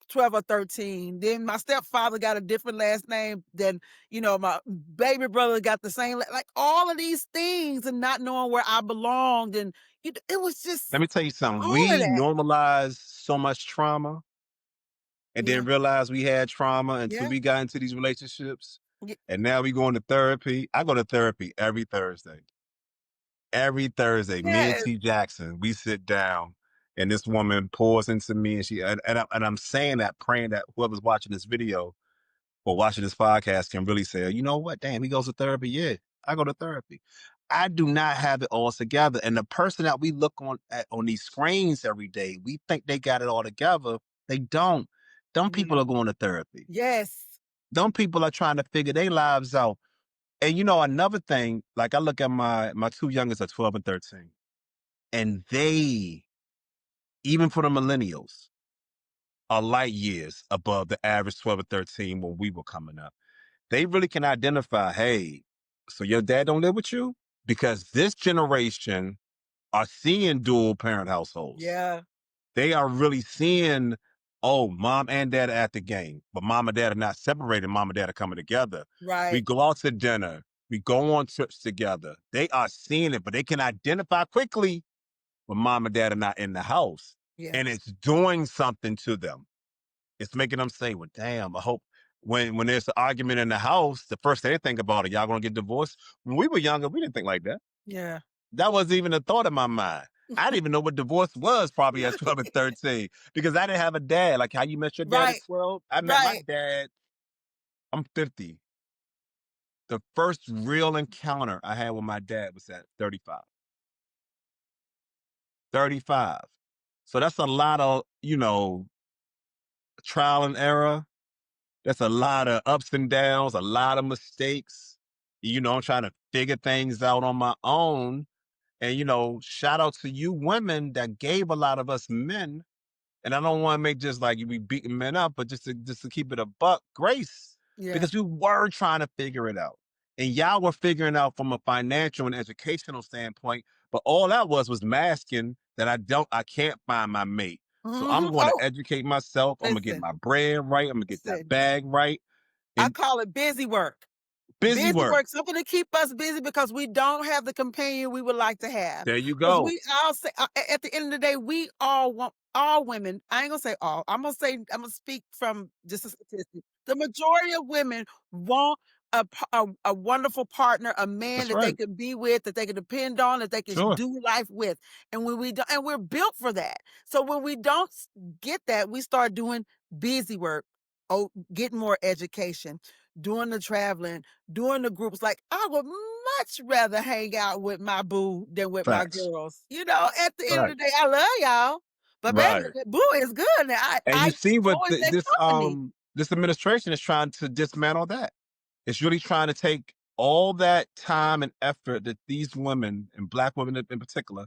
12 or 13. Then my stepfather got a different last name than, my baby brother got the same, like all of these things and not knowing where I belonged. And it was just Let me tell you something. all of We that. normalize so much trauma and Yeah. didn't realize we had trauma until Yeah. we got into these relationships. Yeah. And now we going to therapy. I go to therapy every Thursday. Every Thursday, me and Yes. T Jackson, we sit down and this woman pours into me and I'm saying that, praying that whoever's watching this video or watching this podcast can really say, you know what, damn, he goes to therapy. Yeah, I go to therapy. I do not have it all together. And the person that we look on these screens every day, we think they got it all together. They don't. Them people No. are going to therapy. Yes. Them people are trying to figure their lives out. And another thing, like I look at my two youngest are 12 and 13. And they, even for the millennials, are light years above the average 12 or 13 when we were coming up. They really can identify, hey, so your dad don't live with you? Because this generation are seeing dual parent households. Yeah. They are really seeing, oh, mom and dad are at the game, but mom and dad are not separated. Mom and dad are coming together. We Right. go out to dinner. We go on trips together. They are seeing it, but they can identify quickly when mom and dad are not in the house. Yeah. And it's doing something to them. It's making them say, well, damn, I hope when there's an argument in the house, the first thing they think about, are y'all gonna get divorced? When we were younger, we didn't think like that. Yeah. That wasn't even a thought in my mind. I didn't even know what divorce was probably at 12 and 13 because I didn't have a dad. Like how you met your dad at Right. 12. I met my Right. dad, I'm 50. The first real encounter I had with my dad was at 35. 35. So that's a lot of, trial and error. That's a lot of ups and downs, a lot of mistakes. I'm trying to figure things out on my own. And, shout out to you women that gave a lot of us men. And I don't want to make just like you be beating men up, but just to keep it a buck, grace. Yeah. Because we were trying to figure it out. and y'all were figuring out from a financial and educational standpoint, but all that was masking that I can't find my mate. So I'm going to Oh, educate myself. I'm gonna get listen, my bread right. I'm gonna get that listen. bag right. I And call it busy work. busy Busy work. work, something to keep us busy because we don't have the companion we would like to have. There you Because go. I'll say, at the end of the day, we all want, all women, I ain't gonna say all, I'm gonna speak from just a statistic. The majority of women want a wonderful partner, a man That's that they right. can be with, that they can depend on, that they can Sure. do life with. And when we don't, and we're built for that. So when we don't get that, we start doing busy work, oh, getting more education, doing the traveling, doing the groups. Like, I would much rather hang out with my boo than with my Facts. girls. You know, at the end of Right. the day, I love y'all, but baby, Right. boo is good. Now And I you see what enjoy that this company. this administration is trying to dismantle that. It's really trying to take all that time and effort that these women and black women in particular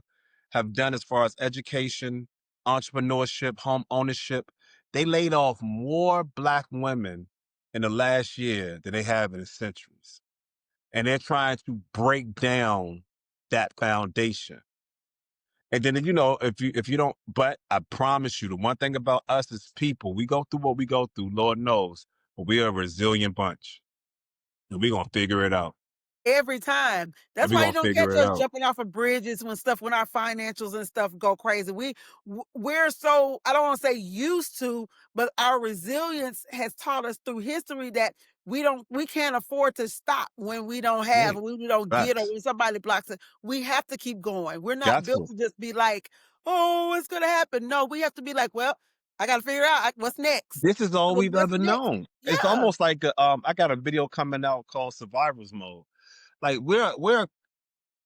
have done as far as education, entrepreneurship, home ownership. They laid off more black women in the last year than they have in centuries. And they're trying to break down that foundation. And then if you don't, but I promise you, the one thing about us as people, we go through what we go through, Lord knows, but we are a resilient bunch. And we're gonna figure it out. Every time. And That's we're why you gonna don't figure catch it us out. jumping off of bridges when our financials and stuff go crazy. We're so, I don't want to say used to, but our resilience has taught us through history that we can't afford to stop when we don't have, Yeah. when we don't get, or Facts. when somebody blocks it. We have to keep going. We're not Got built to. to just be like, oh, it's gonna happen. No, we have to be like, well, I got to figure out what's next. This is all we've What's ever next? known. It's Yeah, almost like I got a video coming out called Survivor's Mode. Like we're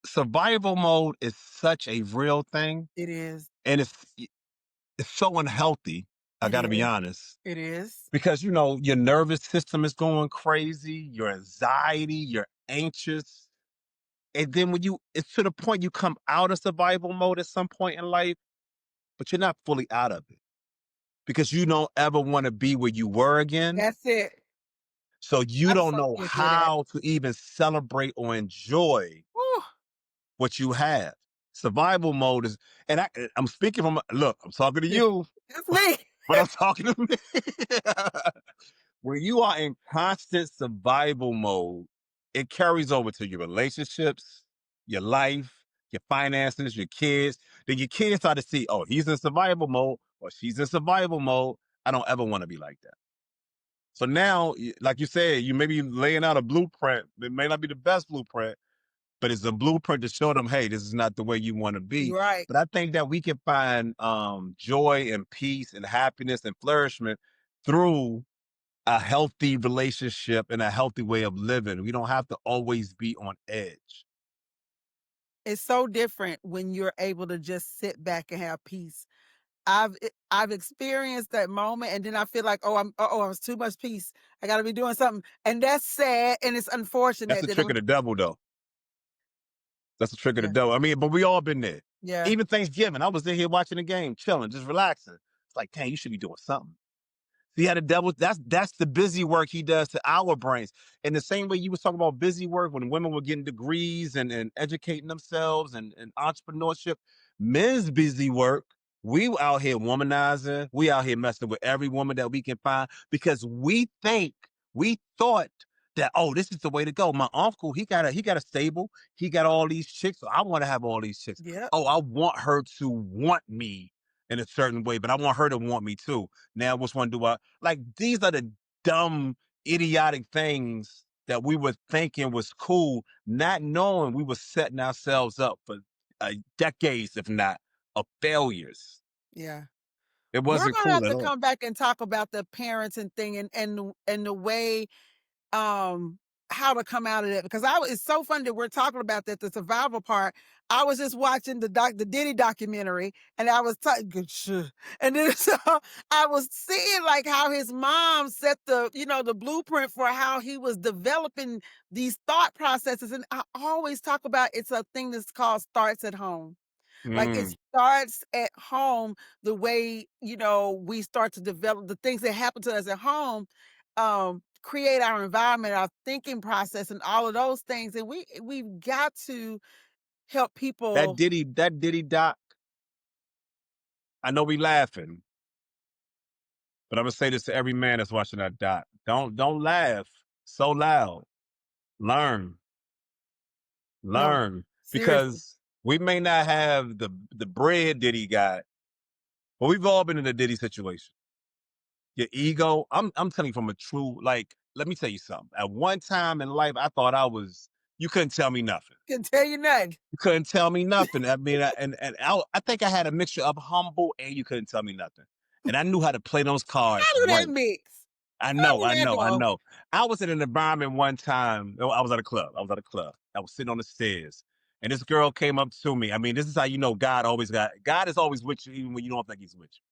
survival mode is such a real thing, it is. and it's so unhealthy. I It got to be is. honest. It is. Because your nervous system is going crazy, your anxiety, you're anxious. And then it's to the point you come out of survival mode at some point in life, but you're not fully out of it because you don't ever want to be where you were again. That's it. So you I'm don't so know guilty of that. how to even celebrate or enjoy Woo, what you have. Survival mode is, and I'm speaking from, look, I'm talking to you, it's me. but I'm talking to me. When you are in constant survival mode, it carries over to your relationships, your life, your finances, your kids. Then your kids start to see, oh, he's in survival mode or she's in survival mode. I don't ever want to be like that. So now, like you said, you may be laying out a blueprint. It may not be the best blueprint, but it's a blueprint to show them, hey, this is not the way you want to be. You're right. But I think that we can find joy and peace and happiness and flourishment through a healthy relationship and a healthy way of living. We don't have to always be on edge. It's so different when you're able to just sit back and have peace. I've experienced that moment, and then I feel like, oh, I was too much peace. I got to be doing something, and that's sad, and it's That's unfortunate the that trick of the devil, though. That's the trick of the yeah, devil. I mean, but we all been there. yeah, Even Thanksgiving, I was in here watching the game, chilling, just relaxing. It's like, dang, you should be doing something. See how the devil, that's the busy work he does to our brains. In the same way you was talking about busy work when women were getting degrees and educating themselves and entrepreneurship, men's busy work, we out here womanizing, we out here messing with every woman that we can find because we thought that, oh, this is the way to go. My uncle, he got a stable, he got all these chicks, so I want to have all these chicks. yep. Oh, I want her to want me in a certain way, but I want her to want me too. Now, which one do I like? These are the dumb, idiotic things that we were thinking was cool, not knowing we were setting ourselves up for decades, if not, of failures. Yeah. It We're wasn't gonna cool have at to all. come back and talk about the parenting thing and the way um how to come out of that because it's so funny that we're talking about that, the survival part. I was just watching the Diddy documentary, and I was talking and then so I was seeing like how his mom set the blueprint for how he was developing these thought processes. And I always talk about, it's a thing that's called starts at home. Like, it Mm, starts at home, the way, we start to develop the things that happen to us at home. create our environment, our thinking process, and all of those things. And we've got to help That people. Diddy doc, I know we laughing, but I'm gonna say this to every man that's watching that doc. Don't laugh so loud. Learn. No, Learn. seriously. Because we may not have the bread Diddy got, but we've all been in a Diddy situation. Your ego, I'm telling you from a true, like, let me tell you something. At one time in life, I thought you couldn't tell me nothing. Can tell you nothing. You couldn't tell me nothing. I mean, I think I had a mixture of humble and you couldn't tell me nothing. And I knew how to play those cards How do that right. mix? I How know, do I that know, I go? know. I was in an environment one time. I was at a club. I was at a club. I was sitting on the stairs, and this girl came up to me. I mean, this is how you know God is always with you, even when you don't think He's with you.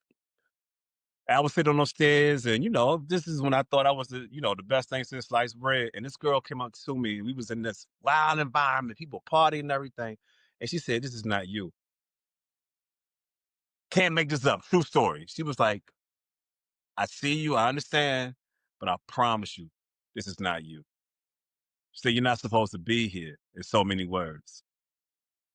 I was sitting on those stairs, and this is when I thought I was the best thing since sliced bread. And this girl came up to me. We was in this wild environment, people partying and everything, and she said, "This is not you. Can't make this up. True story." She was like, "I see you, I understand, but I promise you, this is not you." So you're not supposed to be here in so many words.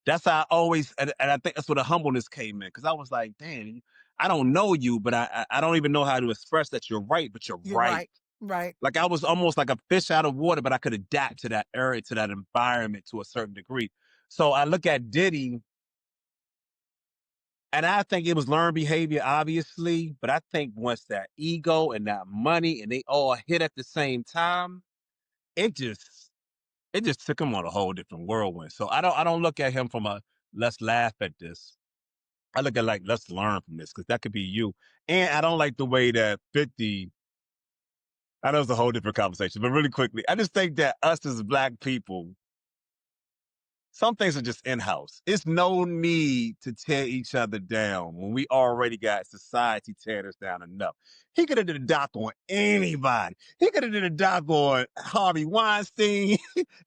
That's how I always, and I think that's where the humbleness came in. Cause I was like, damn, I don't know you, but I don't even know how to express that you're right, but you're You're right. right. Right. Like I was almost like a fish out of water, but I could adapt to that area, to that environment to a certain degree. So I look at Diddy, and I think it was learned behavior, obviously, but I think once that ego and that money and they all hit at the same time, it just it just took him on a whole different whirlwind. So I don't look at him from a let's laugh at this. I look at like let's learn from this because that could be you. And I don't like the way that 50. I know it's a whole different conversation, but really quickly, I just think that us as black people, some things are just in house. It's no need to tear each other down when we already got society tearing us down enough. He could have did a doc on anybody. He could have did a doc on Harvey Weinstein.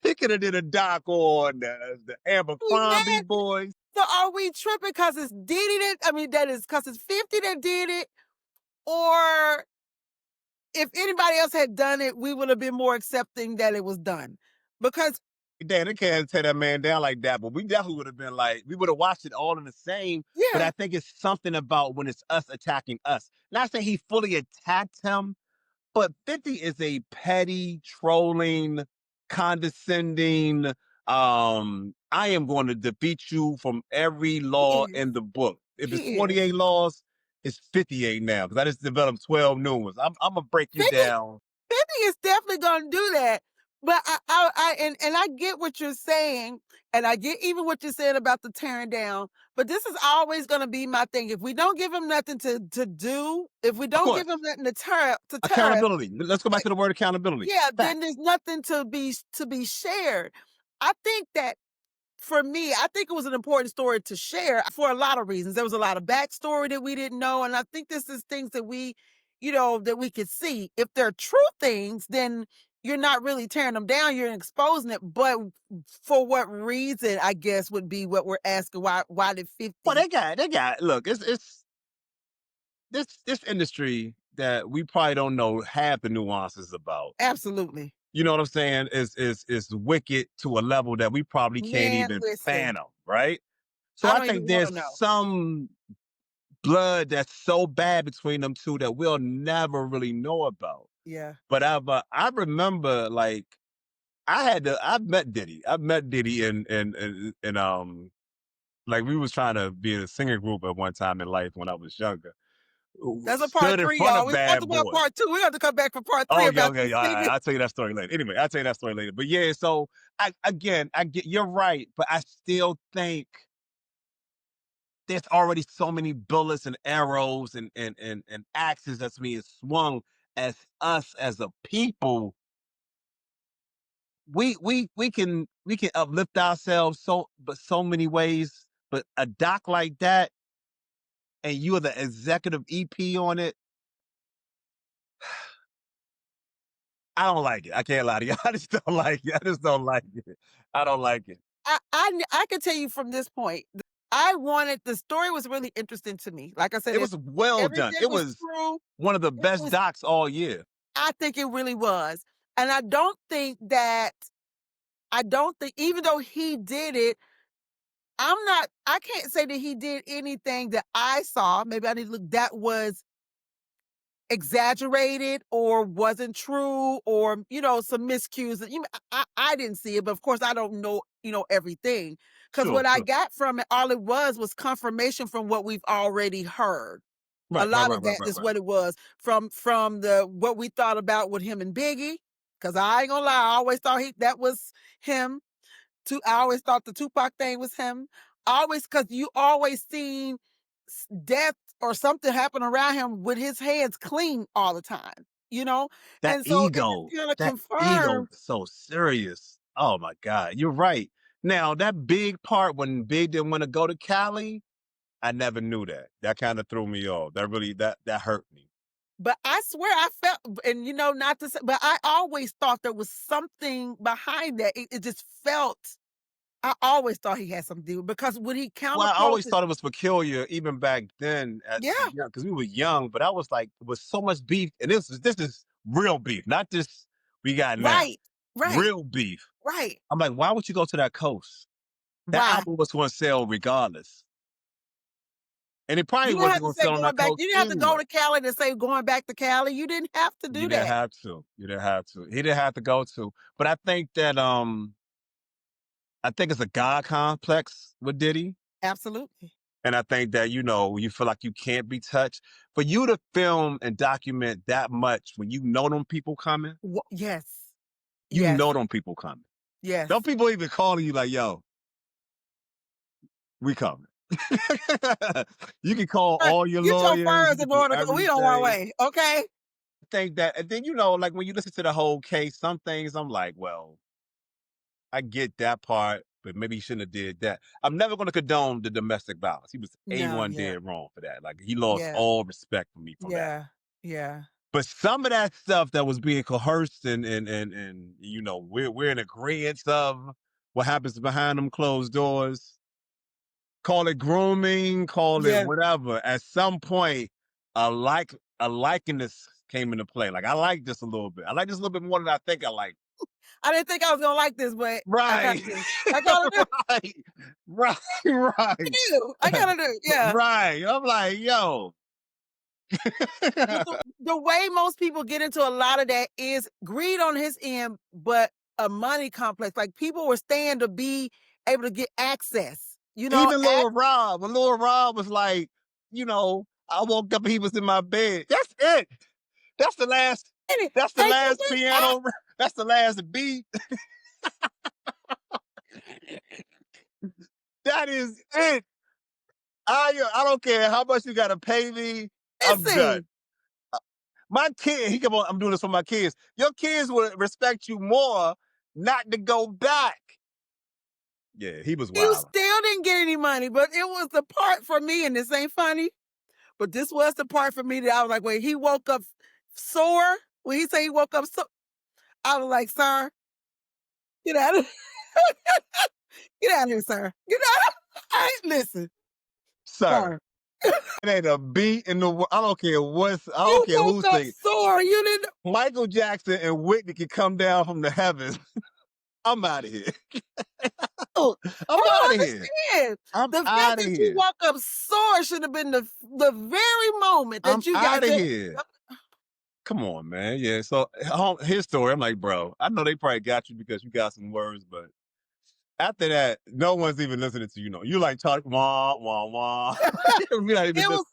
He could have did a doc on the We Abercrombie mad. boys. So are we tripping because it's Diddy that, I mean, that is because it's 50 that did it? Or if anybody else had done it, we would have been more accepting that it was done. Because, Damn, they can't tear that man down like that. But we definitely would have been like, we would have watched it all in the same. But yeah, I think it's something about when it's us attacking us. Not saying he fully attacked him, but 50 is a petty, trolling, condescending, I am going to defeat you from every he law is. in the book. If it's He is. 48 laws, it's 58 now because I just developed 12 new ones. I'm going to break you 50, down. 50 is definitely going to do that. But and I get what you're saying, and I get even what you're saying about the tearing down. But this is always going to be my thing. If we don't give him nothing to do, if we Of don't give him course, nothing to tear us, accountability. Let's go back to the word accountability. yeah, then there's Facts. nothing to be shared. I think that for me, I think it was an important story to share for a lot of reasons. There was a lot of backstory that we didn't know, and I think this is things that that we could see. If they're true things, then you're not really tearing them down; you're exposing it. But for what reason? I guess would be what we're asking. Why did Well, 50? they got, look, it's this industry that we probably don't know half the nuances about. Absolutely, You know what I'm saying? Is wicked to a level that we probably can't man. even Listen, fathom, right? So I I don't even think want there's to know. some blood that's so bad between them two that we'll never really know about. Yeah, But I remember like I met Diddy and like we was trying to be in a singing group at one time in life when I was younger. that's a part Stood in three, front y'all. of We talked Bad about Boy. part two. We have to come back for part three Oh, okay, about okay. this All right, singing. I'll tell you that story later. Anyway, I'll tell you that story later. But yeah, so I get you're right, but I still think there's already so many bullets and arrows and axes that's being swung as us as a people. We can uplift ourselves so many ways, but a doc like that and you're the executive EP on it, I don't like it. I can't lie to you. I just don't like it. I just don't like it. I don't like it. I can tell you from this point, I wanted the story was really interesting to me. Like I said, It if was well done. everything It was was true, one of the it best was docs all year. I think it really was. And I don't think, even though he did it, I can't say that he did anything that I saw. Maybe I need to look that was exaggerated or wasn't true or, some miscues. I didn't see it, but of course I don't know, everything. Because Sure, what I sure. got from it, all it was confirmation from what we've already heard. A Right, right, lot right, of right, that right, is right. what it was from the what we thought about with him and Biggie. Cause I ain't gonna lie, I always thought that was him. I always thought the Tupac thing was him. Always, cause you always seen death or something happen around him with his hands clean all the time, you know? That And so it just ego, kind of that ego confirmed. is so serious. Oh my God, you're right. Now that big part when Big didn't want to go to Cali, I never knew that. That kind of threw me off. That really that hurt me. But I swear I felt, and not to say, but I always thought there was something behind that. It just felt, I always thought he had something to do because when he Well, I counterposed always it, thought it was peculiar, even back then, yeah, because we were young. But I was like, there was so much beef, and this is real beef, not this we got now. right, right, Real beef. right. I'm like, why would you go to that coast? That Why? album was going to sell regardless, and it probably You didn't wasn't have to going to say sell on going that back. coast You didn't have to go anyway. to Cali to say going back to Cali. You didn't have to You do didn't that. have to. You didn't have to. He didn't have to go to. But I think it's a God complex with Diddy. Absolutely. And I think that, you feel like you can't be touched. For you to film and document that much when you know them people coming, Yes. you Yes. know them people coming. Them Yes. people even calling you like, yo, we coming. You can call Right. all your Get your lawyers, you furs can in do order. We on our everything. way. Okay. Think that, and then like when you listen to the whole case, some things I'm like, well, I get that part, but maybe he shouldn't have did that. I'm never going to condone the domestic violence. He was No. A1 Yeah. dead wrong for that. Like he lost Yeah. all respect for me for that. Yeah. Yeah. But some of that stuff that was being coerced and we're in agreement of what happens behind them closed doors. Call it grooming, call it Yeah. whatever. At some point, a like a likeness came into play. Like I like this a little bit. I like this a little bit more than I think I like. I didn't think I was gonna like this, but I kind Right. of do. I kind of do. Right. Right. Right. I kind of do. Yeah. Right. I'm like, yo. But the way most people get into a lot of that is greed on his end, but a money complex. Like people were staying to be able to get access. Even Lil Rob, when Lil Rob was like, I woke up and he was in my bed. That's it. That's the last. That's the Take you last with that. piano. That's the last beat. That is it. I don't care how much you got to pay me. I'm done. Listen, My kid, he come on. I'm doing this for my kids. Your kids will respect you more not to go back. Yeah, he was you wild. still didn't get any money, but it was the part for me, and this ain't funny, but this was the part for me that I was like, when he woke up sore, when he said he woke up so, I was like, sir, get out of get out of here, sir. Get out of listen, Sir, sir. it ain't a beat in the world. I don't You care woke who up sing. sore. You didn't. Michael Jackson and Whitney can come down from the heavens. I'm out of here. I I'm don't out of here. understand. I'm The fact out of that you here. woke up sore should have been the very moment I'm that you got out of there. here. Come on, man. Yeah. So his story, I'm like, bro, I know they probably got you because you got some words, but after that, no one's even listening to you. You like talk wah wah wah. We're not even It listening. was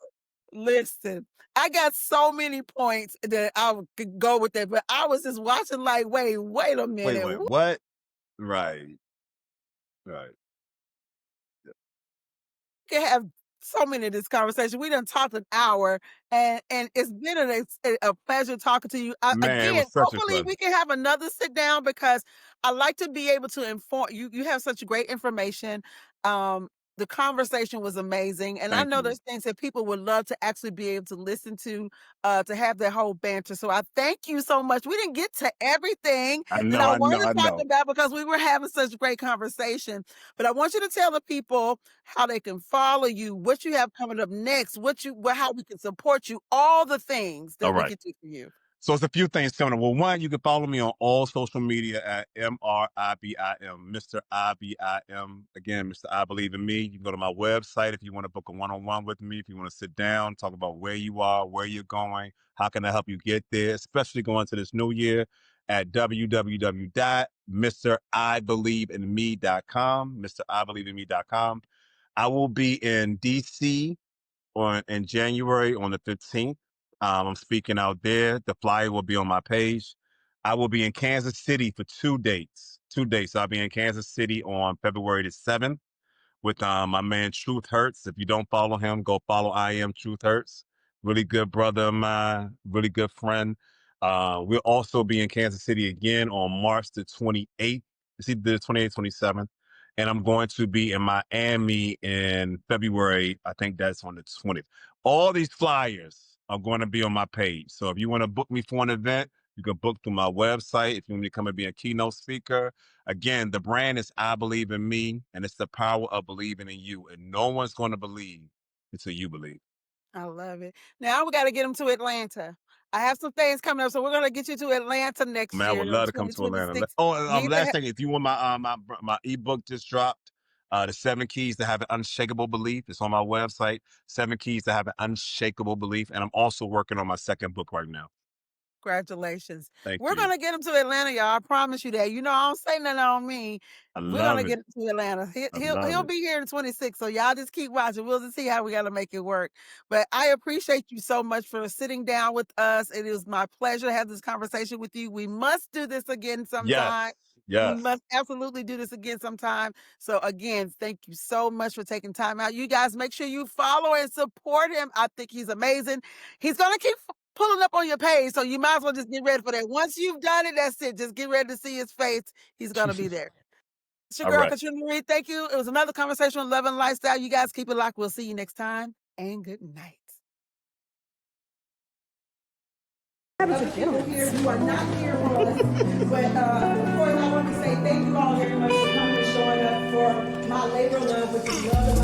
listen. I got so many points that could go with that, but I was just watching like, wait a Wait, minute. wait, what? Right, right. Can have so many of this conversation. We done talked an hour, and it's been a pleasure talking to you. Man, it Again, was such a hopefully pleasure. we can have another sit down because I like to be able to inform you. You have such great information. The conversation was amazing, and I Thank know you. there's things that people would love to actually be able to listen to have that whole banter. So I thank you so much. We didn't get to everything I that know, I I know, wanted I to talk know. about because we were having such great conversation. But I want you to tell the people how they can follow you, what you have coming up next, how we can support you, all the things All that we right. can do for you. So it's a few things coming up. Well, one, you can follow me on all social media at MRIBIM, Mr. IBIM. Again, Mr. I Believe in Me. You can go to my website if you want to book a one-on-one with me, if you want to sit down, talk about where you are, where you're going, how can I help you get there, especially going to this new year at www.mribelieveinme.com, mribelieveinme.com. I will be in DC in January on the 15th. I'm speaking out there. The flyer will be on my page. I will be in Kansas City for 2 dates. 2 dates. So I'll be in Kansas City on February the 7th with my man Truth Hurts. If you don't follow him, go follow I Am Truth Hurts. Really good brother of mine, really good friend. We'll also be in Kansas City again on March the 28th. It's either the 28th, 27th. And I'm going to be in Miami in February. I think that's on the 20th. All these flyers are going to be on my page. So if you want to book me for an event, you can book through my website. If you want me to come and be a keynote speaker, again, the brand is I Believe in Me, and it's the power of believing in you. And no one's going to believe until you believe. I love it. Now we got to get them to Atlanta. I have some things coming up, so we're going to get you to Atlanta next Man, I year would in love to come to Atlanta. 2026. Oh, Need to last thing, if you want my ebook just dropped, the 7 Keys to Have an Unshakable Belief. It's on my website. 7 Keys to Have an Unshakable Belief, and I'm also working on my second book right now. Congratulations. Thank We're you. going to get him to Atlanta, y'all. I promise you that. You know, I don't say nothing on me. I We're going to love get it. him to Atlanta. I love He'll it. be here in 26. So y'all just keep watching. We'll just see how we got to make it work. But I appreciate you so much for sitting down with us. It is my pleasure to have this conversation with you. We must do this again Yes. sometime. We Yes. must absolutely do this again sometime. So again, thank you so much for taking time out. You guys make sure you follow and support him. I think he's amazing. He's going to keep pulling up on your page, so you might as well just get ready for that. Once you've done it, that's it. Just get ready to see his face. He's going to be there. It's your All girl, right. Katrina Marie. Thank you. It was another conversation on Love and Lifestyle. You guys keep it locked. We'll see you next time, and good night. Here who are not here for us, but of course I want to say thank you all very much for coming and showing up for my labor of love, which is love and